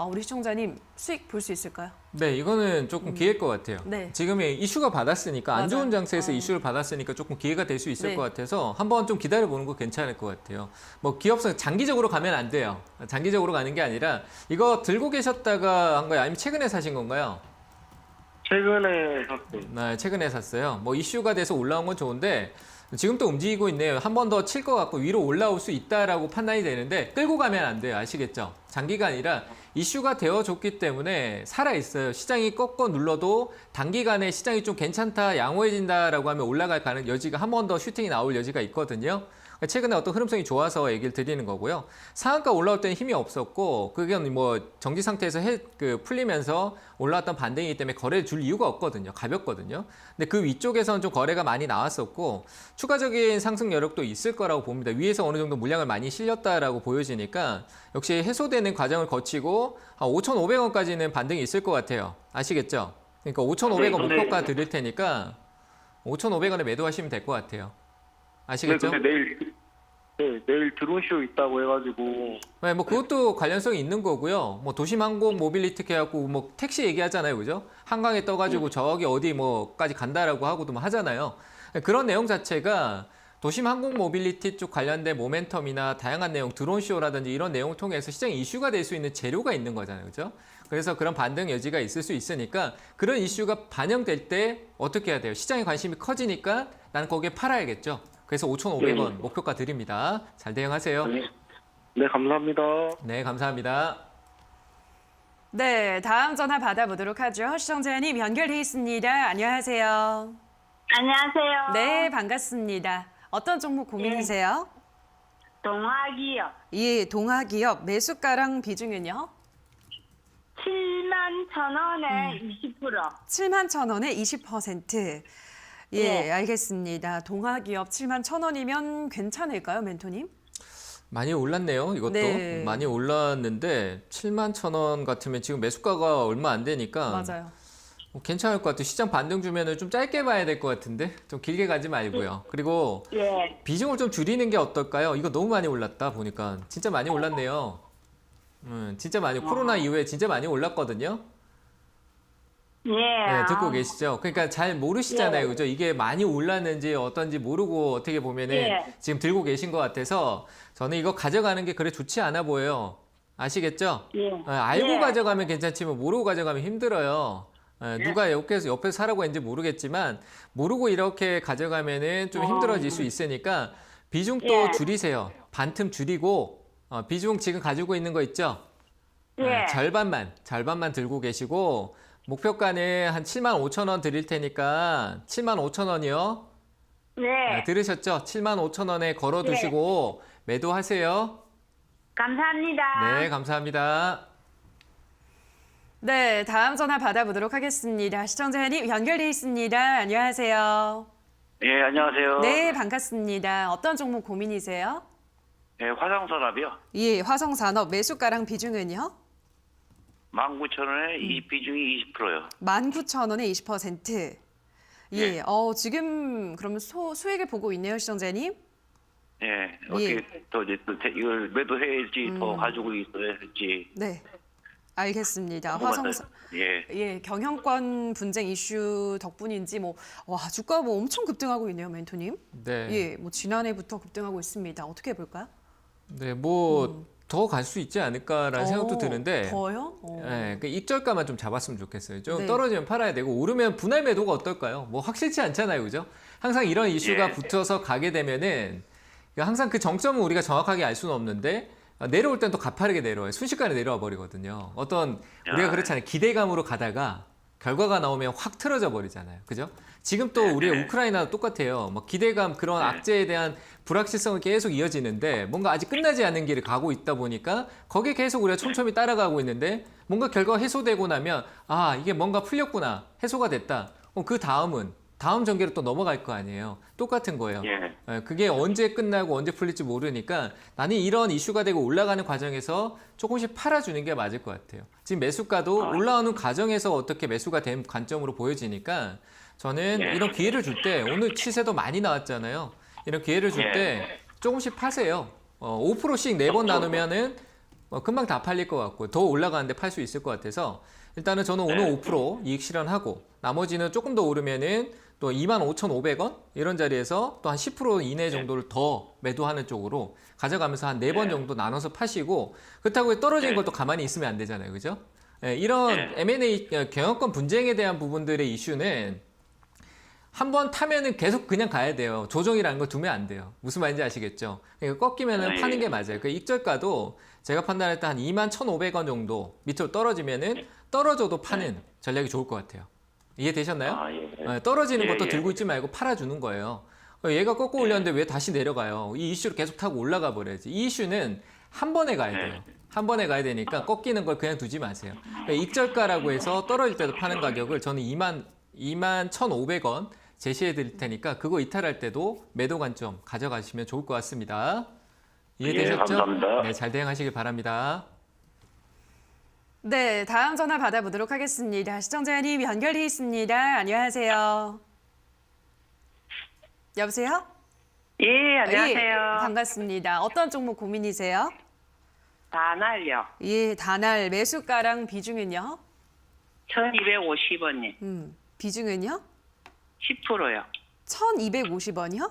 우리 시청자님 수익 볼 수 있을까요? 네, 이거는 조금 기회일 것 같아요. 네. 지금의 이슈가 받았으니까 안 좋은 맞아요. 장세에서 이슈를 받았으니까 조금 기회가 될 수 있을 네. 것 같아서 한번 좀 기다려보는 거 괜찮을 것 같아요. 뭐 기업성 장기적으로 가면 안 돼요. 장기적으로 가는 게 아니라 이거 들고 계셨다가 한 거예요? 아니면 최근에 사신 건가요? 최근에 샀어요. 네, 최근에 샀어요. 뭐 이슈가 돼서 올라온 건 좋은데 지금 또 움직이고 있네요. 한 번 더 칠 것 같고 위로 올라올 수 있다라고 판단이 되는데 끌고 가면 안 돼요. 아시겠죠? 장기가 아니라 이슈가 되어줬기 때문에 살아있어요. 시장이 꺾어 눌러도 단기간에 시장이 좀 괜찮다, 양호해진다라고 하면 올라갈 가능 여지가 한 번 더 슈팅이 나올 여지가 있거든요. 최근에 어떤 흐름성이 좋아서 얘기를 드리는 거고요. 상한가 올라올 때는 힘이 없었고 그게 뭐 정지 상태에서 풀리면서 올라왔던 반등이기 때문에 거래를 줄 이유가 없거든요. 가볍거든요. 근데 그 위쪽에서는 좀 거래가 많이 나왔었고 추가적인 상승 여력도 있을 거라고 봅니다. 위에서 어느 정도 물량을 많이 실렸다라고 보여지니까 역시 해소되는 과정을 거치고 5,500원까지는 반등이 있을 것 같아요. 아시겠죠? 그러니까 5,500원 목표가 드릴 테니까 5,500원에 매도하시면 될 것 같아요. 아시겠죠? 네, 근데 네, 내일 드론쇼 있다고 해가지고. 네, 뭐 그것도 관련성이 있는 거고요. 뭐 도심항공 모빌리티 해갖고 뭐 택시 얘기하잖아요, 그죠? 한강에 떠가지고 저기 어디 뭐까지 간다라고 하고도 뭐 하잖아요. 그런 내용 자체가 도심항공 모빌리티 쪽 관련된 모멘텀이나 다양한 내용, 드론쇼라든지 이런 내용을 통해서 시장 이슈가 될 수 있는 재료가 있는 거잖아요, 그죠? 그래서 그런 반등 여지가 있을 수 있으니까 그런 이슈가 반영될 때 어떻게 해야 돼요? 시장에 관심이 커지니까 나는 거기에 팔아야겠죠. 그래서 5,500원 목표가 드립니다. 잘 대응하세요. 네, 감사합니다. 네, 감사합니다. 네, 다음 전화 받아보도록 하죠. 시청자님 연결돼 있습니다. 안녕하세요. 안녕하세요. 네, 반갑습니다. 어떤 종목 고민이세요? 동학이요. 예, 동아기업 매수가랑 비중은요? 71,000원에 20%. 71,000원에 20%. 예, 네. 알겠습니다. 동아기업 71,000원이면 괜찮을까요, 멘토님? 많이 올랐네요, 이것도. 네. 많이 올랐는데 71,000원 같으면 지금 매수가가 얼마 안 되니까 맞아요. 뭐 괜찮을 것 같아요. 시장 반등 주면은 좀 짧게 봐야 될 것 같은데 좀 길게 가지 말고요. 그리고 예. 비중을 좀 줄이는 게 어떨까요? 이거 너무 많이 올랐다 보니까 진짜 많이 올랐네요. 진짜 많이 코로나 이후에 진짜 많이 올랐거든요. 예. 네, 듣고 계시죠? 그러니까 잘 모르시잖아요, 그죠? 이게 많이 올랐는지 어떤지 모르고 어떻게 보면은 예. 지금 들고 계신 것 같아서 저는 이거 가져가는 게 그래 좋지 않아 보여요. 아시겠죠? 예. 알고 예. 가져가면 괜찮지만 모르고 가져가면 힘들어요. 누가 옆에서 사라고 했는지 모르겠지만 모르고 이렇게 가져가면은 좀 힘들어질 수 있으니까 비중 또 예. 줄이세요. 반틈 줄이고 비중 지금 가지고 있는 거 있죠? 예. 절반만 들고 계시고 목표가는 한 75,000원 드릴 테니까 75,000원이요. 네. 들으셨죠? 75,000원에 걸어 두시고 매도하세요. 감사합니다. 네, 감사합니다. 네, 다음 전화 받아보도록 하겠습니다. 시청자님 연결돼 있습니다. 안녕하세요. 예, 안녕하세요. 네, 반갑습니다. 어떤 종목 고민이세요? 예, 화성산업이요. 예, 화성산업 매수가랑 비중은요? 19,000원에 이 비중이 20%요. 19,000원에 20%. 예, 지금 그러면 수익을 보고 있네요, 시청자님. 예, 어떻게 더 이제 또 이걸 매도해야지 더 가지고 있어야 할지. 네, 알겠습니다. 궁금하다. 예, 예, 경영권 분쟁 이슈 덕분인지 주가 엄청 급등하고 있네요, 멘토님. 네. 예, 지난해부터 급등하고 있습니다. 어떻게 해볼까요? 네, 더 갈 수 있지 않을까라는 생각도 드는데. 더요? 네, 그 입절가만 좀 잡았으면 좋겠어요. 좀 네. 떨어지면 팔아야 되고 오르면 분할 매도가 어떨까요? 뭐 확실치 않잖아요, 그죠? 항상 이런 이슈가 예. 붙어서 가게 되면은 항상 그 정점은 우리가 정확하게 알 수는 없는데 내려올 땐 또 가파르게 내려와요. 순식간에 내려와 버리거든요. 우리가 그렇잖아요. 기대감으로 가다가 결과가 나오면 확 틀어져 버리잖아요. 그죠? 지금 또 우리 우크라이나도 똑같아요. 뭐 기대감, 그런 악재에 대한 불확실성은 계속 이어지는데 뭔가 아직 끝나지 않은 길을 가고 있다 보니까 거기에 계속 우리가 촘촘히 따라가고 있는데 뭔가 결과가 해소되고 나면 이게 뭔가 풀렸구나, 해소가 됐다. 그 다음 전개로 또 넘어갈 거 아니에요. 똑같은 거예요. 예. 그게 언제 끝나고 언제 풀릴지 모르니까 나는 이런 이슈가 되고 올라가는 과정에서 조금씩 팔아주는 게 맞을 것 같아요. 지금 매수가도 올라오는 과정에서 어떻게 매수가 된 관점으로 보여지니까 저는 이런 기회를 줄 때, 오늘 시세도 많이 나왔잖아요. 이런 기회를 줄 때 조금씩 파세요. 5%씩 4번 나누면은 금방 다 팔릴 것 같고 더 올라가는데 팔 수 있을 것 같아서 일단은 저는 오늘 5% 이익 실현하고 나머지는 조금 더 오르면은 또 25,500원 이런 자리에서 또 한 10% 이내 정도를 더 매도하는 쪽으로 가져가면서 한 4번 정도 나눠서 파시고, 그렇다고 떨어진 것도 가만히 있으면 안 되잖아요. 그죠? 이런 M&A 경영권 분쟁에 대한 부분들의 이슈는 한번 타면은 계속 그냥 가야 돼요. 조정이라는 걸 두면 안 돼요. 무슨 말인지 아시겠죠? 그러니까 꺾이면은 파는 게 맞아요. 그 익절가도 제가 판단할 때 한 21,500원 정도 밑으로 떨어지면은 떨어져도 파는 전략이 좋을 것 같아요. 이해되셨나요? 떨어지는 것도 들고 있지 말고 팔아주는 거예요. 얘가 꺾고 올렸는데 왜 다시 내려가요? 이 이슈를 계속 타고 올라가 버려야지. 이 이슈는 한 번에 가야 돼요. 한 번에 가야 되니까 꺾이는 걸 그냥 두지 마세요. 익절가라고 해서 떨어질 때도 파는 가격을 저는 21,500원 제시해 드릴 테니까 그거 이탈할 때도 매도 관점 가져가시면 좋을 것 같습니다. 이해되셨죠? 감사합니다. 네, 잘 대응하시길 바랍니다. 네, 다음 전화 받아보도록 하겠습니다. 시청자님 연결돼 있습니다. 안녕하세요. 여보세요? 예, 안녕하세요. 예, 반갑습니다. 어떤 종목 고민이세요? 다날요. 예, 다날 매수가랑 비중은요? 1250원이 비중은요? 10%요. 1,250원이요?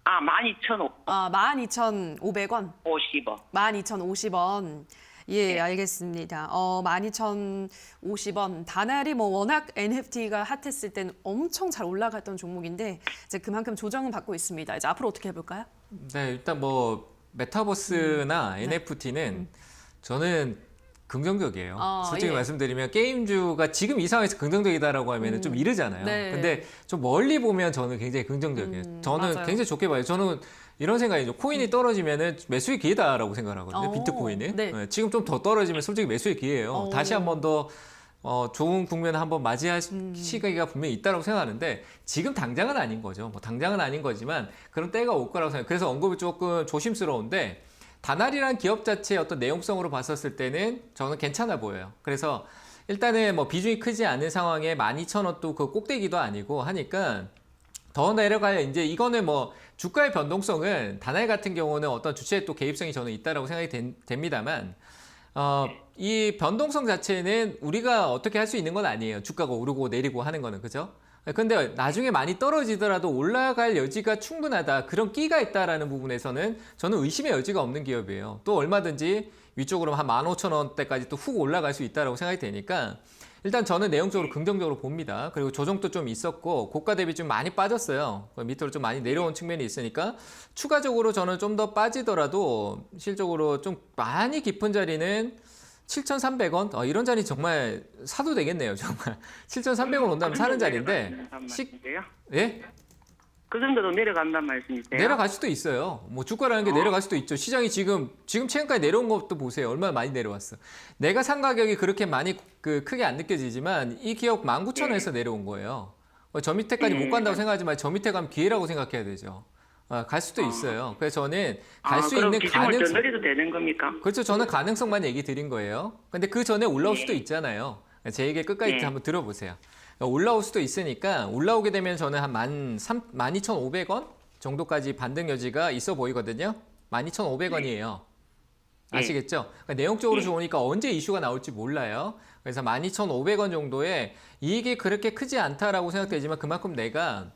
아, 12,550원. 아, 12,500원. 12,050원. 예, 알겠습니다. 12,050원. 다날이 뭐 워낙 NFT가 핫했을 땐 엄청 잘 올라갔던 종목인데 이제 그만큼 조정은 받고 있습니다. 이제 앞으로 어떻게 해볼까요? 네, 일단 뭐 메타버스나 NFT는 저는 긍정적이에요. 솔직히 예. 말씀드리면 게임주가 지금 이 상황에서 긍정적이다라고 하면 좀 이르잖아요. 네. 근데 좀 멀리 보면 저는 굉장히 긍정적이에요. 저는 맞아요. 굉장히 좋게 봐요. 저는 이런 생각이죠. 코인이 떨어지면은 매수의 기회다라고 생각을 하거든요. 비트코인은. 네. 네, 지금 좀 더 떨어지면 솔직히 매수의 기회예요. 다시 한 번 더 좋은 국면을 한번 맞이할 시기가 분명히 있다고 생각하는데 지금 당장은 아닌 거죠. 뭐 당장은 아닌 거지만 그런 때가 올 거라고 생각해요. 그래서 언급이 조금 조심스러운데 다날이란 기업 자체의 어떤 내용성으로 봤었을 때는 저는 괜찮아 보여요. 그래서 일단은 뭐 비중이 크지 않은 상황에 12,000원도 그 꼭대기도 아니고 하니까 더 내려가야 이제 이거는 뭐 주가의 변동성은 다날 같은 경우는 어떤 주체의 또 개입성이 저는 있다라고 생각이 됩니다만 이 변동성 자체는 우리가 어떻게 할 수 있는 건 아니에요. 주가가 오르고 내리고 하는 거는 그죠? 근데 나중에 많이 떨어지더라도 올라갈 여지가 충분하다. 그런 끼가 있다라는 부분에서는 저는 의심의 여지가 없는 기업이에요. 또 얼마든지 위쪽으로 한 15,000원대까지 또 훅 올라갈 수 있다라고 생각이 되니까 일단 저는 내용적으로 긍정적으로 봅니다. 그리고 조정도 좀 있었고 고가 대비 좀 많이 빠졌어요. 밑으로 좀 많이 내려온 측면이 있으니까 추가적으로 저는 좀 더 빠지더라도 실적으로 좀 많이 깊은 자리는 7,300원? 이런 자리 정말 사도 되겠네요. 정말 7,300원 온다면 사는 자리인데 예? 그 정도로 내려간단 말씀이세요? 내려갈 수도 있어요. 뭐 주가라는 게 내려갈 수도 있죠. 시장이 지금 최근까지 내려온 것도 보세요. 얼마나 많이 내려왔어. 내가 산 가격이 그렇게 많이 크게 안 느껴지지만 이 기업 19,000원에서 내려온 거예요. 저 밑에까지 못 간다고 생각하지만 저 밑에 가면 기회라고 생각해야 되죠. 갈 수도 있어요. 그래서 저는 갈 수 있는 비중을 더 가능성. 늘려도 되는 겁니까? 그렇죠. 저는 가능성만 얘기 드린 거예요. 근데 그 전에 올라올 수도 있잖아요. 제 얘기 끝까지 한번 들어보세요. 올라올 수도 있으니까 올라오게 되면 저는 한 12,500원 정도까지 반등 여지가 있어 보이거든요. 12,500원이에요. 아시겠죠? 그러니까 내용적으로 좋으니까 언제 이슈가 나올지 몰라요. 그래서 12,500원 정도에 이익이 그렇게 크지 않다라고 생각되지만 그만큼 내가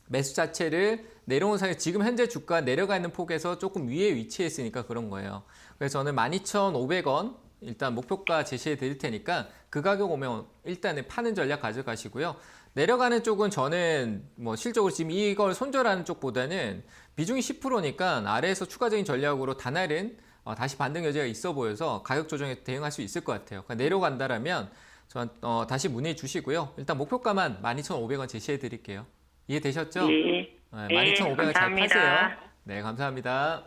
매수 자체를 내려온 사이 지금 현재 주가 내려가 있는 폭에서 조금 위에 위치했으니까 그런 거예요. 그래서 저는 12,500원 일단 목표가 제시해 드릴 테니까 그 가격 오면 일단은 파는 전략 가져가시고요. 내려가는 쪽은 저는 뭐 실적으로 지금 이걸 손절하는 쪽보다는 비중이 10%니까 아래에서 추가적인 전략으로 다날은 다시 반등 여지가 있어 보여서 가격 조정에 대응할 수 있을 것 같아요. 그러니까 내려간다라면 다시 문의해 주시고요. 일단 목표가만 12,500원 제시해 드릴게요. 이해되셨죠? 예. 12,500원 잘 감사합니다. 파세요. 네, 감사합니다.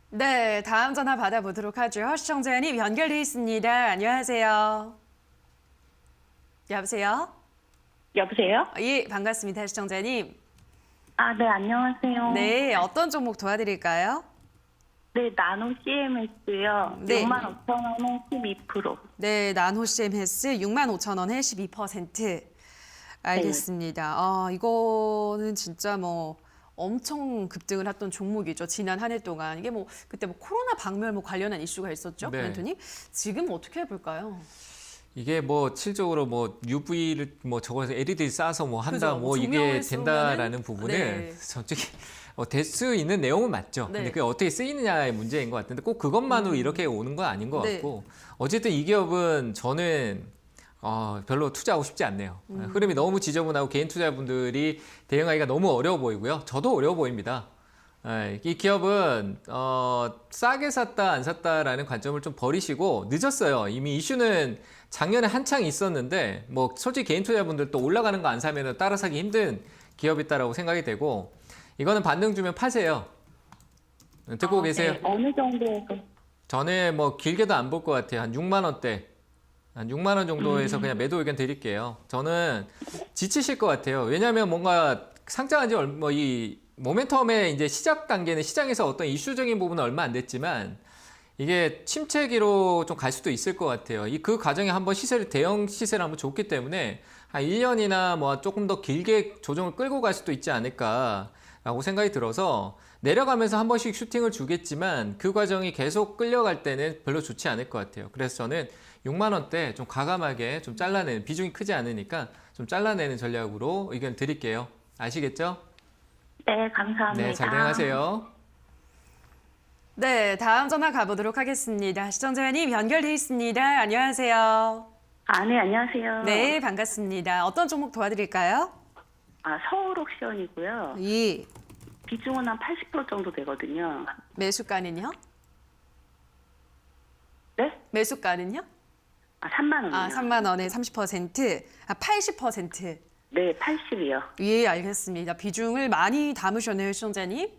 네, 다음 전화 받아보도록 하죠. 시청자님 연결돼 있습니다. 안녕하세요. 여보세요? 여보세요? 예, 반갑습니다. 시청자님. 아, 네, 안녕하세요. 네, 어떤 종목 도와드릴까요? 네, 나노 CMS요. 네. 65,000원에 12%. 네, 나노 CMS 65,000원에 12%. 알겠습니다. 이거는 진짜 뭐 엄청 급등을 했던 종목이죠. 지난 한 해 동안. 이게 뭐 그때 뭐 코로나 박멸 뭐 관련한 이슈가 있었죠. 네. 멘토님. 지금 어떻게 해볼까요? 이게 뭐 실적으로 뭐 UV를 뭐 저거에서 LED 싸서 뭐 한다 그죠. 뭐 이게 조명을 된다라는 쏘면은, 부분은 네. 솔직히 될 수 있는 내용은 맞죠. 네. 근데 그게 어떻게 쓰이느냐의 문제인 것 같은데 꼭 그것만으로 이렇게 오는 건 아닌 것 네. 같고 어쨌든 이 기업은 저는 별로 투자하고 싶지 않네요. 흐름이 너무 지저분하고 개인 투자분들이 대응하기가 너무 어려워 보이고요. 저도 어려워 보입니다. 이 기업은 싸게 샀다 안 샀다라는 관점을 좀 버리시고 늦었어요. 이미 이슈는 작년에 한창 있었는데 뭐 솔직히 개인 투자분들도 올라가는 거 안 사면 따라 사기 힘든 기업이다라고 생각이 되고 이거는 반등 주면 파세요. 듣고 계세요? 네, 어느 정도에서? 저는 뭐 길게도 안 볼 것 같아요. 한 6만 원대. 한 6만 원 정도에서 그냥 매도 의견 드릴게요. 저는 지치실 것 같아요. 왜냐하면 뭔가 상장한 지 이 모멘텀의 이제 시작 단계는 시장에서 어떤 이슈적인 부분은 얼마 안 됐지만 이게 침체기로 좀 갈 수도 있을 것 같아요. 그 과정에 한번 대형 시세를 한번 줬기 때문에 한 1년이나 뭐 조금 더 길게 조정을 끌고 갈 수도 있지 않을까. 라고 생각이 들어서 내려가면서 한 번씩 슈팅을 주겠지만 그 과정이 계속 끌려갈 때는 별로 좋지 않을 것 같아요. 그래서 저는 6만 원대 좀 과감하게 좀 잘라내는, 비중이 크지 않으니까 좀 잘라내는 전략으로 의견 드릴게요. 아시겠죠? 네, 감사합니다. 네, 잘 대응하세요. 네, 다음 전화 가보도록 하겠습니다. 시청자님 연결돼 있습니다. 안녕하세요. 아, 네, 안녕하세요. 네, 반갑습니다. 어떤 종목 도와드릴까요? 아, 서울 옥션이고요. 예. 비중은 한 80% 정도 되거든요. 매수가는요? 네? 매수가는요? 아, 3만 원이요. 아, 3만 원에 30%. 아, 80%. 네, 80이요. 예, 알겠습니다. 비중을 많이 담으셨네요, 시청자님.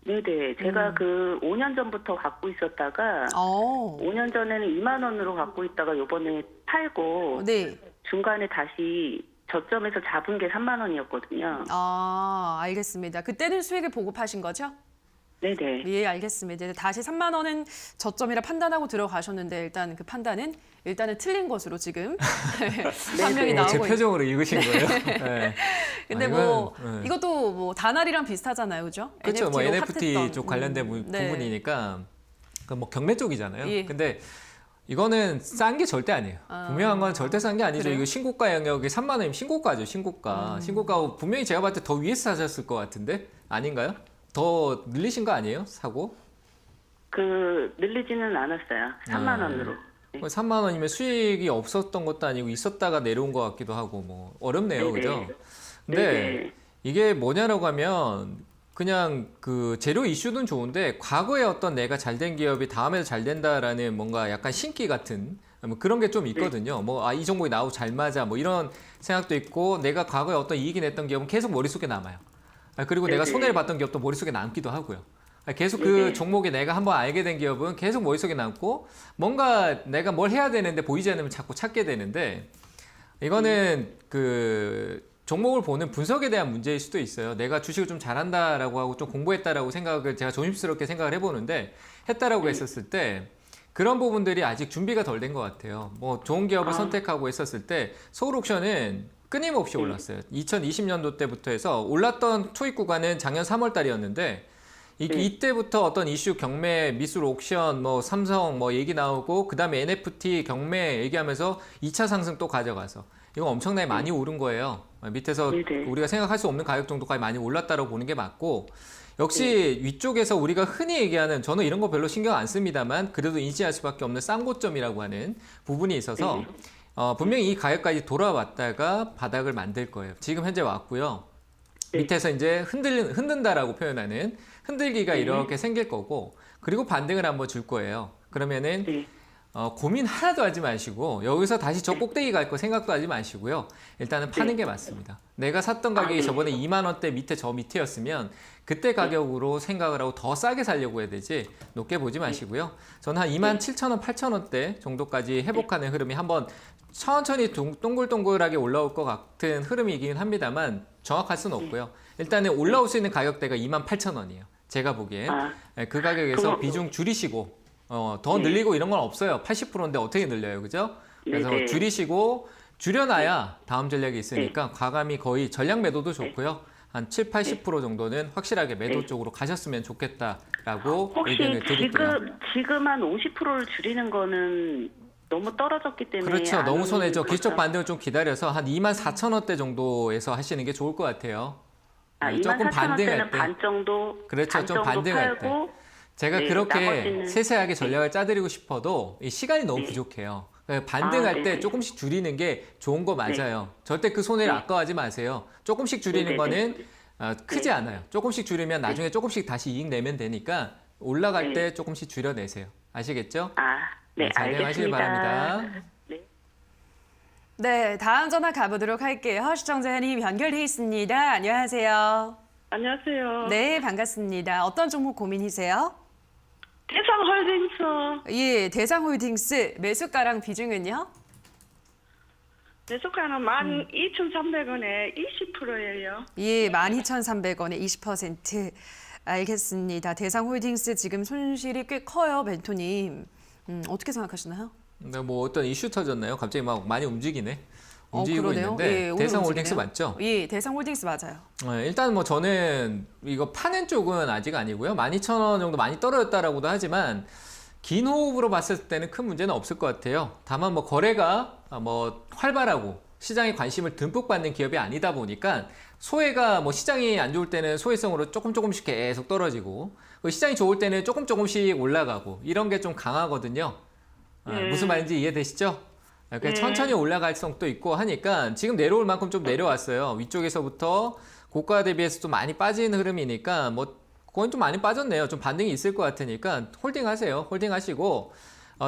네네. 제가 그 5년 전부터 갖고 있었다가 5년 전에는 2만 원으로 갖고 있다가 요번에 팔고 네. 중간에 다시 저점에서 잡은 게 3만 원이었거든요. 아, 알겠습니다. 그때는 수익을 보고 파신 거죠? 네네. 예, 알겠습니다. 이제 다시 3만 원은 저점이라 판단하고 들어가셨는데 일단 그 판단은 일단은 틀린 것으로 지금 판명이 제 나오고 표정으로 읽으신 거예요? 네. 근데 아, 뭐 이건, 네. 이것도 뭐 다날이랑 비슷하잖아요, 그죠? 그렇죠. 뭐 NFT로 NFT 핫했던. 쪽 관련된 네. 부분이니까 그 뭐 경매 쪽이잖아요. 예. 근데 이거는 싼 게 절대 아니에요. 분명한 건 절대 싼 게 아니죠. 그래요? 이거 신고가 영역이 3만 원이면 신고가죠. 신고가. 신고가 분명히 제가 봤을 때 더 위에서 사셨을 것 같은데 아닌가요? 더 늘리신 거 아니에요? 사고? 그 늘리지는 않았어요. 3만 원으로. 네. 3만 원이면 수익이 없었던 것도 아니고 있었다가 내려온 것 같기도 하고 뭐 어렵네요. 네네. 그죠? 근데 네네. 이게 뭐냐라고 하면 그냥 그 재료 이슈는 좋은데 과거에 어떤 내가 잘된 기업이 다음에도 잘 된다라는 뭔가 약간 신기 같은 뭐 그런 게 좀 있거든요. 뭐 아 이 종목이 나하고 잘 맞아 뭐 이런 생각도 있고 내가 과거에 어떤 이익이 냈던 기업은 계속 머릿속에 남아요. 그리고 내가 네네. 손해를 봤던 기업도 머릿속에 남기도 하고요. 계속 그 네네. 종목이 내가 한번 알게 된 기업은 계속 머릿속에 남고 뭔가 내가 뭘 해야 되는데 보이지 않으면 자꾸 찾게 되는데 이거는 그 종목을 보는 분석에 대한 문제일 수도 있어요. 내가 주식을 좀 잘한다라고 하고 좀 공부했다라고 생각을 제가 조심스럽게 생각을 해보는데 했다라고 했었을 때 그런 부분들이 아직 준비가 덜 된 것 같아요. 뭐 좋은 기업을 선택하고 했었을 때 서울옥션은 끊임없이 올랐어요. 2020년도 때부터 해서 올랐던 초입 구간은 작년 3월 달이었는데 이때부터 어떤 이슈 경매, 미술 옥션, 뭐 삼성 뭐 얘기 나오고 그다음에 NFT 경매 얘기하면서 2차 상승 또 가져가서 이거 엄청나게 많이 오른 거예요. 밑에서 네네. 우리가 생각할 수 없는 가격 정도까지 많이 올랐다고 보는 게 맞고 역시 위쪽에서 우리가 흔히 얘기하는 저는 이런 거 별로 신경 안 씁니다만 그래도 인지할 수밖에 없는 쌍고점이라고 하는 부분이 있어서 분명히 이 가격까지 돌아왔다가 바닥을 만들 거예요. 지금 현재 왔고요. 밑에서 이제 흔든다라고 표현하는 흔들기가 이렇게 생길 거고 그리고 반등을 한번 줄 거예요. 그러면은 네. 고민 하나도 하지 마시고 여기서 다시 저 꼭대기 갈 거 생각도 하지 마시고요. 일단은 파는 게 맞습니다. 내가 샀던 가격이 저번에 2만 원대 밑에 저 밑이었으면 그때 가격으로 생각을 하고 더 싸게 살려고 해야 되지 높게 보지 마시고요. 저는 한 2만 7천 원, 8천 원대 정도까지 회복하는 흐름이 한번 천천히 동글동글하게 올라올 것 같은 흐름이긴 합니다만 정확할 수는 없고요. 일단은 올라올 수 있는 가격대가 2만 8천 원이에요. 제가 보기엔 그 가격에서 비중 줄이시고 더 늘리고 이런 건 없어요. 80%인데 어떻게 늘려요, 그죠? 그래서 네네. 줄이시고 줄여놔야 다음 전략이 있으니까 과감히 거의 전략 매도도 좋고요. 한 7, 80% 정도는 확실하게 매도 쪽으로 가셨으면 좋겠다라고 혹시 의견을 드리고요. 지금 한 50%를 줄이는 거는 너무 떨어졌기 때문에 그렇죠. 안 너무 손해죠. 오는 거죠? 기술적 반등을 좀 기다려서 한 2만 4천 원대 정도에서 하시는 게 좋을 것 같아요. 아, 2만 조금 4천 반등할 원대는 때. 반 정도 그렇죠. 반 좀 정도 반등할 때. 팔고 제가 네, 그렇게 나머지는- 세세하게 전략을 짜드리고 싶어도 이 시간이 너무 부족해요. 반등할 때 네네. 조금씩 줄이는 게 좋은 거 맞아요. 절대 그 손해를 아까워하지 마세요. 조금씩 줄이는 네네네. 거는 크지 않아요. 조금씩 줄이면 나중에 조금씩 다시 이익 내면 되니까 올라갈 때 조금씩 줄여내세요. 아시겠죠? 네, 잘 대응하시길 알겠습니다. 바랍니다. 네, 다음 전화 가보도록 할게요. 시청자님 연결돼 있습니다. 안녕하세요. 안녕하세요. 네, 반갑습니다. 어떤 종목 고민이세요? 대상홀딩스 예, 대상홀딩스 매수가랑 비중은요? 매수가는 12,300원에 20%예요. 예, 12,300원에 20%. 알겠습니다. 대상홀딩스 지금 손실이 꽤 커요, 멘토님. 어떻게 생각하시나요? 근데 뭐 어떤 이슈 터졌나요? 갑자기 막 많이 움직이네. 움직이고 그러네요. 있는데 예, 오늘 대성홀딩스 움직이네요. 맞죠? 예, 대성홀딩스 맞아요. 일단 뭐 저는 이거 파는 쪽은 아직 아니고요. 12,000원 정도 많이 떨어졌다라고도 하지만 긴 호흡으로 봤을 때는 큰 문제는 없을 것 같아요. 다만 뭐 거래가 뭐 활발하고 시장에 관심을 듬뿍 받는 기업이 아니다 보니까 소외가 뭐 시장이 안 좋을 때는 소외성으로 조금씩 계속 떨어지고 시장이 좋을 때는 조금씩 올라가고 이런 게 좀 강하거든요. 무슨 말인지 이해되시죠? 그러니까 천천히 올라갈 성도 있고 하니까 지금 내려올 만큼 좀 내려왔어요. 위쪽에서부터 고가 대비해서 좀 많이 빠지는 흐름이니까 뭐 그건 좀 많이 빠졌네요. 좀 반등이 있을 것 같으니까 홀딩 하세요. 홀딩 하시고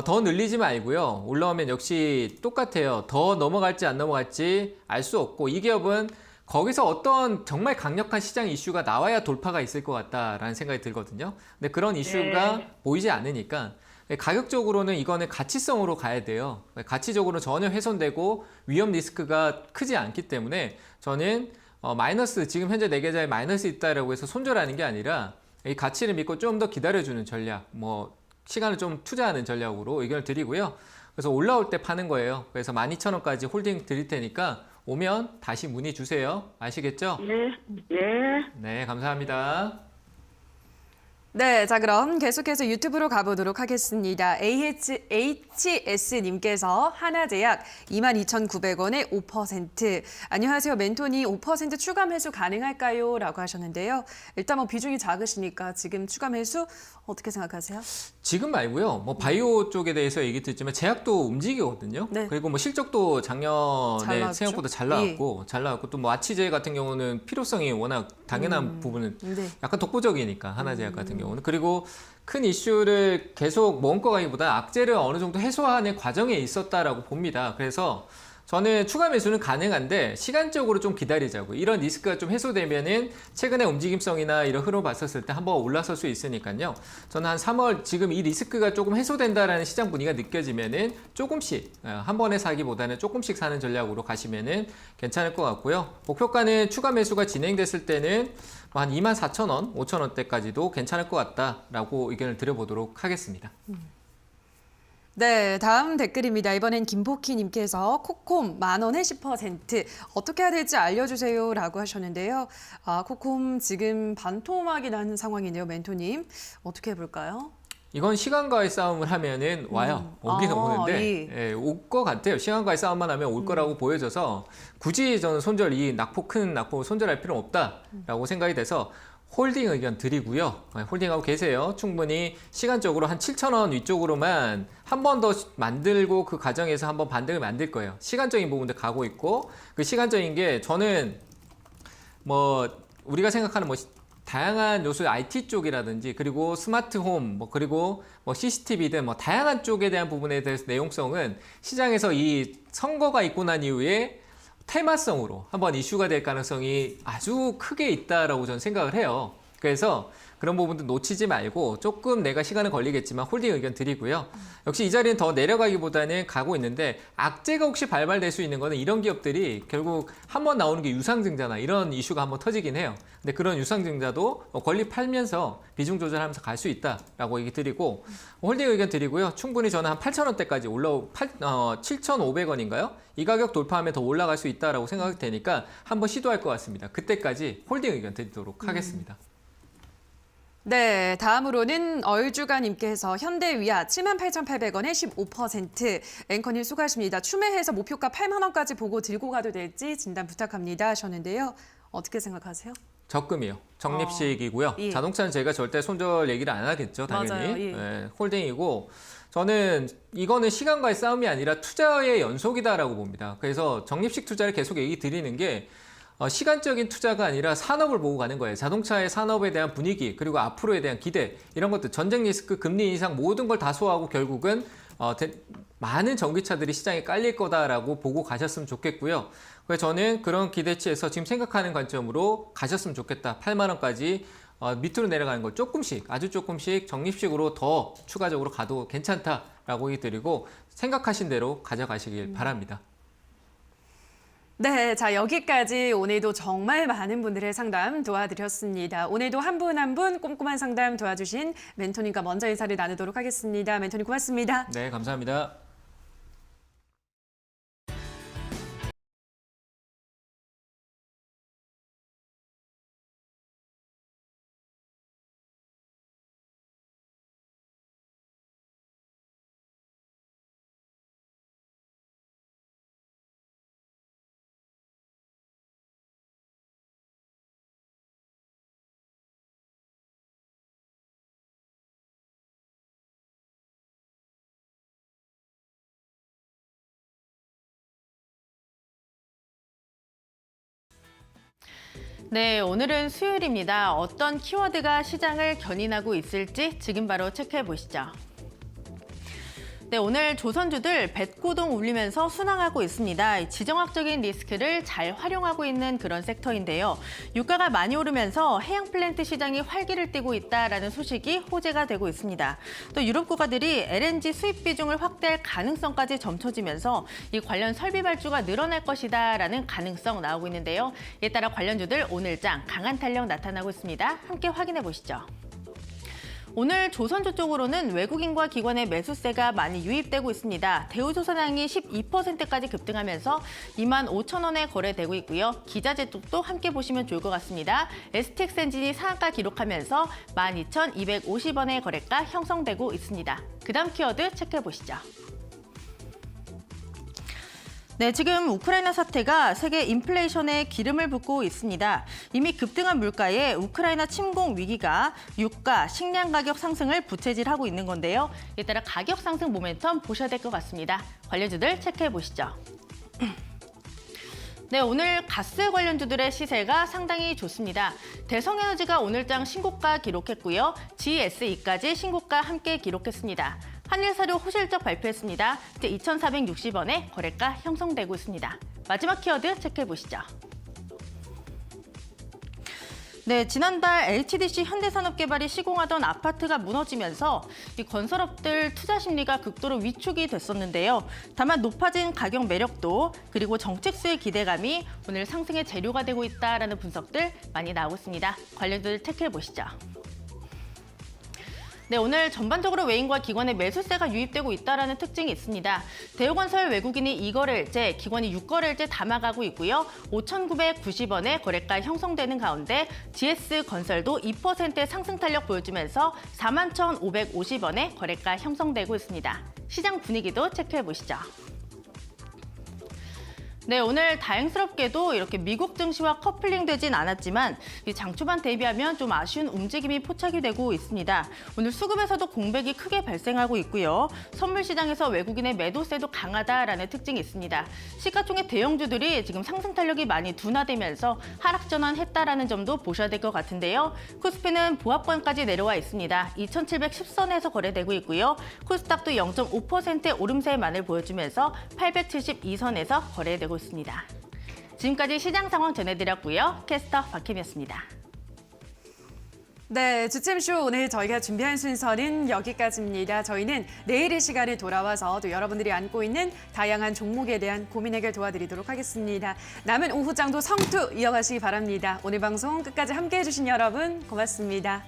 더 늘리지 말고요. 올라오면 역시 똑같아요. 더 넘어갈지 안 넘어갈지 알 수 없고 이 기업은 거기서 어떤 정말 강력한 시장 이슈가 나와야 돌파가 있을 것 같다라는 생각이 들거든요. 근데 그런 이슈가 보이지 않으니까 가격적으로는 이거는 가치성으로 가야 돼요. 가치적으로 전혀 훼손되고 위험 리스크가 크지 않기 때문에 저는 마이너스 지금 현재 내 계좌에 마이너스 있다라고 해서 손절하는 게 아니라 이 가치를 믿고 좀 더 기다려주는 전략, 뭐 시간을 좀 투자하는 전략으로 의견을 드리고요. 그래서 올라올 때 파는 거예요. 그래서 12,000원까지 홀딩 드릴 테니까 오면 다시 문의 주세요. 아시겠죠? 네, 감사합니다. 네, 자 그럼 계속해서 유튜브로 가보도록 하겠습니다. HS님께서 하나제약 22,900원에 5%. 안녕하세요. 멘토니 5% 추가 매수 가능할까요? 라고 하셨는데요. 일단 뭐 비중이 작으시니까 지금 추가 매수 어떻게 생각하세요? 지금 말고요. 뭐 바이오 쪽에 대해서 얘기 듣지만 제약도 움직이거든요. 네. 그리고 뭐 실적도 잘 작년에 나왔죠? 생각보다 잘 나왔고 또 뭐 아치제 같은 경우는 필요성이 워낙 당연한 부분은 네. 약간 독보적이니까 하나제약 같은 경우는 그리고 큰 이슈를 계속 먹은 거기보다 악재를 어느 정도 해소하는 과정에 있었다라고 봅니다. 그래서 저는 추가 매수는 가능한데 시간적으로 좀 기다리자고 이런 리스크가 좀 해소되면은 최근의 움직임성이나 이런 흐름 봤었을 때 한번 올라설 수 있으니까요. 저는 한 3월 지금 이 리스크가 조금 해소된다라는 시장 분위기가 느껴지면은 조금씩 한 번에 사기보다는 조금씩 사는 전략으로 가시면은 괜찮을 것 같고요. 목표가는 추가 매수가 진행됐을 때는 한 24,000원, 5,000원대까지도 괜찮을 것 같다라고 의견을 드려보도록 하겠습니다. 네, 다음 댓글입니다. 이번엔 김복희님께서 코콤 10,000원에 10% 어떻게 해야 될지 알려주세요 라고 하셨는데요. 코콤 지금 반토막이 나는 상황이네요. 멘토님. 어떻게 해볼까요? 이건 시간과의 싸움을 하면은 와요. 오기는 오는데 예, 올 것 같아요. 시간과의 싸움만 하면 올 거라고 보여져서 굳이 저는 큰 낙폭 손절할 필요는 없다라고 생각이 돼서 홀딩 의견 드리고요. 홀딩하고 계세요. 충분히 시간적으로 한 7,000원 위쪽으로만 한 번 더 만들고 그 과정에서 한번 반등을 만들 거예요. 시간적인 부분도 가고 있고 그 시간적인 게 저는 뭐 우리가 생각하는 뭐 다양한 요소 IT 쪽이라든지 그리고 스마트홈 그리고 뭐 CCTV든 뭐 다양한 쪽에 대한 부분에 대해서 내용성은 시장에서 이 선거가 있고 난 이후에 테마성으로 한번 이슈가 될 가능성이 아주 크게 있다라고 저는 생각을 해요. 그래서 그런 부분도 놓치지 말고 조금 내가 시간은 걸리겠지만 홀딩 의견 드리고요. 역시 이 자리는 더 내려가기보다는 가고 있는데 악재가 혹시 발발될 수 있는 거는 이런 기업들이 결국 한번 나오는 게 유상증자나 이런 이슈가 한번 터지긴 해요. 근데 그런 유상증자도 권리 팔면서 비중 조절하면서 갈 수 있다라고 얘기 드리고 홀딩 의견 드리고요. 충분히 저는 한 8,000원대까지 7,500원인가요? 이 가격 돌파하면 더 올라갈 수 있다라고 생각이 되니까 한번 시도할 것 같습니다. 그때까지 홀딩 의견 드리도록 하겠습니다. 네, 다음으로는 얼주가님께서 현대위아 78,800원에 15%. 앵커님 수고하십니다. 추매해서 목표가 8만 원까지 보고 들고 가도 될지 진단 부탁합니다 하셨는데요. 어떻게 생각하세요? 적금이요. 적립식이고요. 예. 자동차는 제가 절대 손절 얘기를 안 하겠죠. 당연히. 맞아요. 예. 예, 홀딩이고 저는 이거는 시간과의 싸움이 아니라 투자의 연속이다라고 봅니다. 그래서 적립식 투자를 계속 얘기 드리는 게 시간적인 투자가 아니라 산업을 보고 가는 거예요. 자동차의 산업에 대한 분위기 그리고 앞으로에 대한 기대 이런 것들 전쟁 리스크 금리 인상 모든 걸 다 소화하고 결국은 많은 전기차들이 시장에 깔릴 거다라고 보고 가셨으면 좋겠고요. 그래서 저는 그런 기대치에서 지금 생각하는 관점으로 가셨으면 좋겠다. 8만 원까지 밑으로 내려가는 걸 조금씩 아주 조금씩 적립식으로 더 추가적으로 가도 괜찮다라고 얘기드리고 생각하신 대로 가져가시길 바랍니다. 네, 자 여기까지 오늘도 정말 많은 분들의 상담 도와드렸습니다. 오늘도 한 분 한 분 꼼꼼한 상담 도와주신 멘토님과 먼저 인사를 나누도록 하겠습니다. 멘토님 고맙습니다. 네, 감사합니다. 네, 오늘은 수요일입니다. 어떤 키워드가 시장을 견인하고 있을지 지금 바로 체크해 보시죠. 네, 오늘 조선주들 뱃고동 울리면서 순항하고 있습니다. 지정학적인 리스크를 잘 활용하고 있는 그런 섹터인데요. 유가가 많이 오르면서 해양 플랜트 시장이 활기를 띠고 있다라는 소식이 호재가 되고 있습니다. 또 유럽 국가들이 LNG 수입 비중을 확대할 가능성까지 점쳐지면서 이 관련 설비 발주가 늘어날 것이다라는 가능성 나오고 있는데요. 이에 따라 관련주들 오늘장 강한 탄력 나타나고 있습니다. 함께 확인해 보시죠. 오늘 조선주 쪽으로는 외국인과 기관의 매수세가 많이 유입되고 있습니다. 대우조선항이 12%까지 급등하면서 25,000원에 거래되고 있고요. 기자재 쪽도 함께 보시면 좋을 것 같습니다. STX 엔진이 상한가 기록하면서 12,250원의 거래가 형성되고 있습니다. 그 다음 키워드 체크해 보시죠. 네, 지금 우크라이나 사태가 세계 인플레이션에 기름을 붓고 있습니다. 이미 급등한 물가에 우크라이나 침공 위기가 유가, 식량 가격 상승을 부채질하고 있는 건데요. 이에 따라 가격 상승 모멘텀 보셔야 될 것 같습니다. 관련주들 체크해 보시죠. 네, 오늘 가스 관련주들의 시세가 상당히 좋습니다. 대성에너지가 오늘장 신고가 기록했고요. GSE까지 신고가 함께 기록했습니다. 한일사료 호실적 발표했습니다. 2,460원에 거래가 형성되고 있습니다. 마지막 키워드 체크해 보시죠. 네, 지난달 HDC 현대산업개발이 시공하던 아파트가 무너지면서 이 건설업들 투자 심리가 극도로 위축이 됐었는데요. 다만 높아진 가격 매력도 그리고 정책 수의 기대감이 오늘 상승의 재료가 되고 있다라는 분석들 많이 나오고 있습니다. 관련주들 체크해 보시죠. 네, 오늘 전반적으로 외인과 기관의 매수세가 유입되고 있다는 특징이 있습니다. 대우건설 외국인이 2거래일째, 기관이 6거래일째 담아가고 있고요. 5,990원에 거래가 형성되는 가운데 GS건설도 2%의 상승 탄력 보여주면서 41,550원에 거래가 형성되고 있습니다. 시장 분위기도 체크해 보시죠. 네, 오늘 다행스럽게도 이렇게 미국 증시와 커플링되진 않았지만 이 장 초반 대비하면 좀 아쉬운 움직임이 포착이 되고 있습니다. 오늘 수급에서도 공백이 크게 발생하고 있고요. 선물 시장에서 외국인의 매도세도 강하다라는 특징이 있습니다. 시가총액 대형주들이 지금 상승 탄력이 많이 둔화되면서 하락 전환했다라는 점도 보셔야 될 것 같은데요. 코스피는 보합권까지 내려와 있습니다. 2,710선에서 거래되고 있고요. 코스닥도 0.5%의 오름세만을 보여주면서 872선에서 거래되고 있습니다. 지금까지 시장 상황 전해드렸고요. 캐스터 박혜미였습니다. 네, 주챔쇼 오늘 저희가 준비한 순서는 여기까지입니다. 저희는 내일 이 시간에 돌아와서 또 여러분들이 안고 있는 다양한 종목에 대한 고민 해결 도와드리도록 하겠습니다. 남은 오후장도 성투 이어가시기 바랍니다. 오늘 방송 끝까지 함께해 주신 여러분 고맙습니다.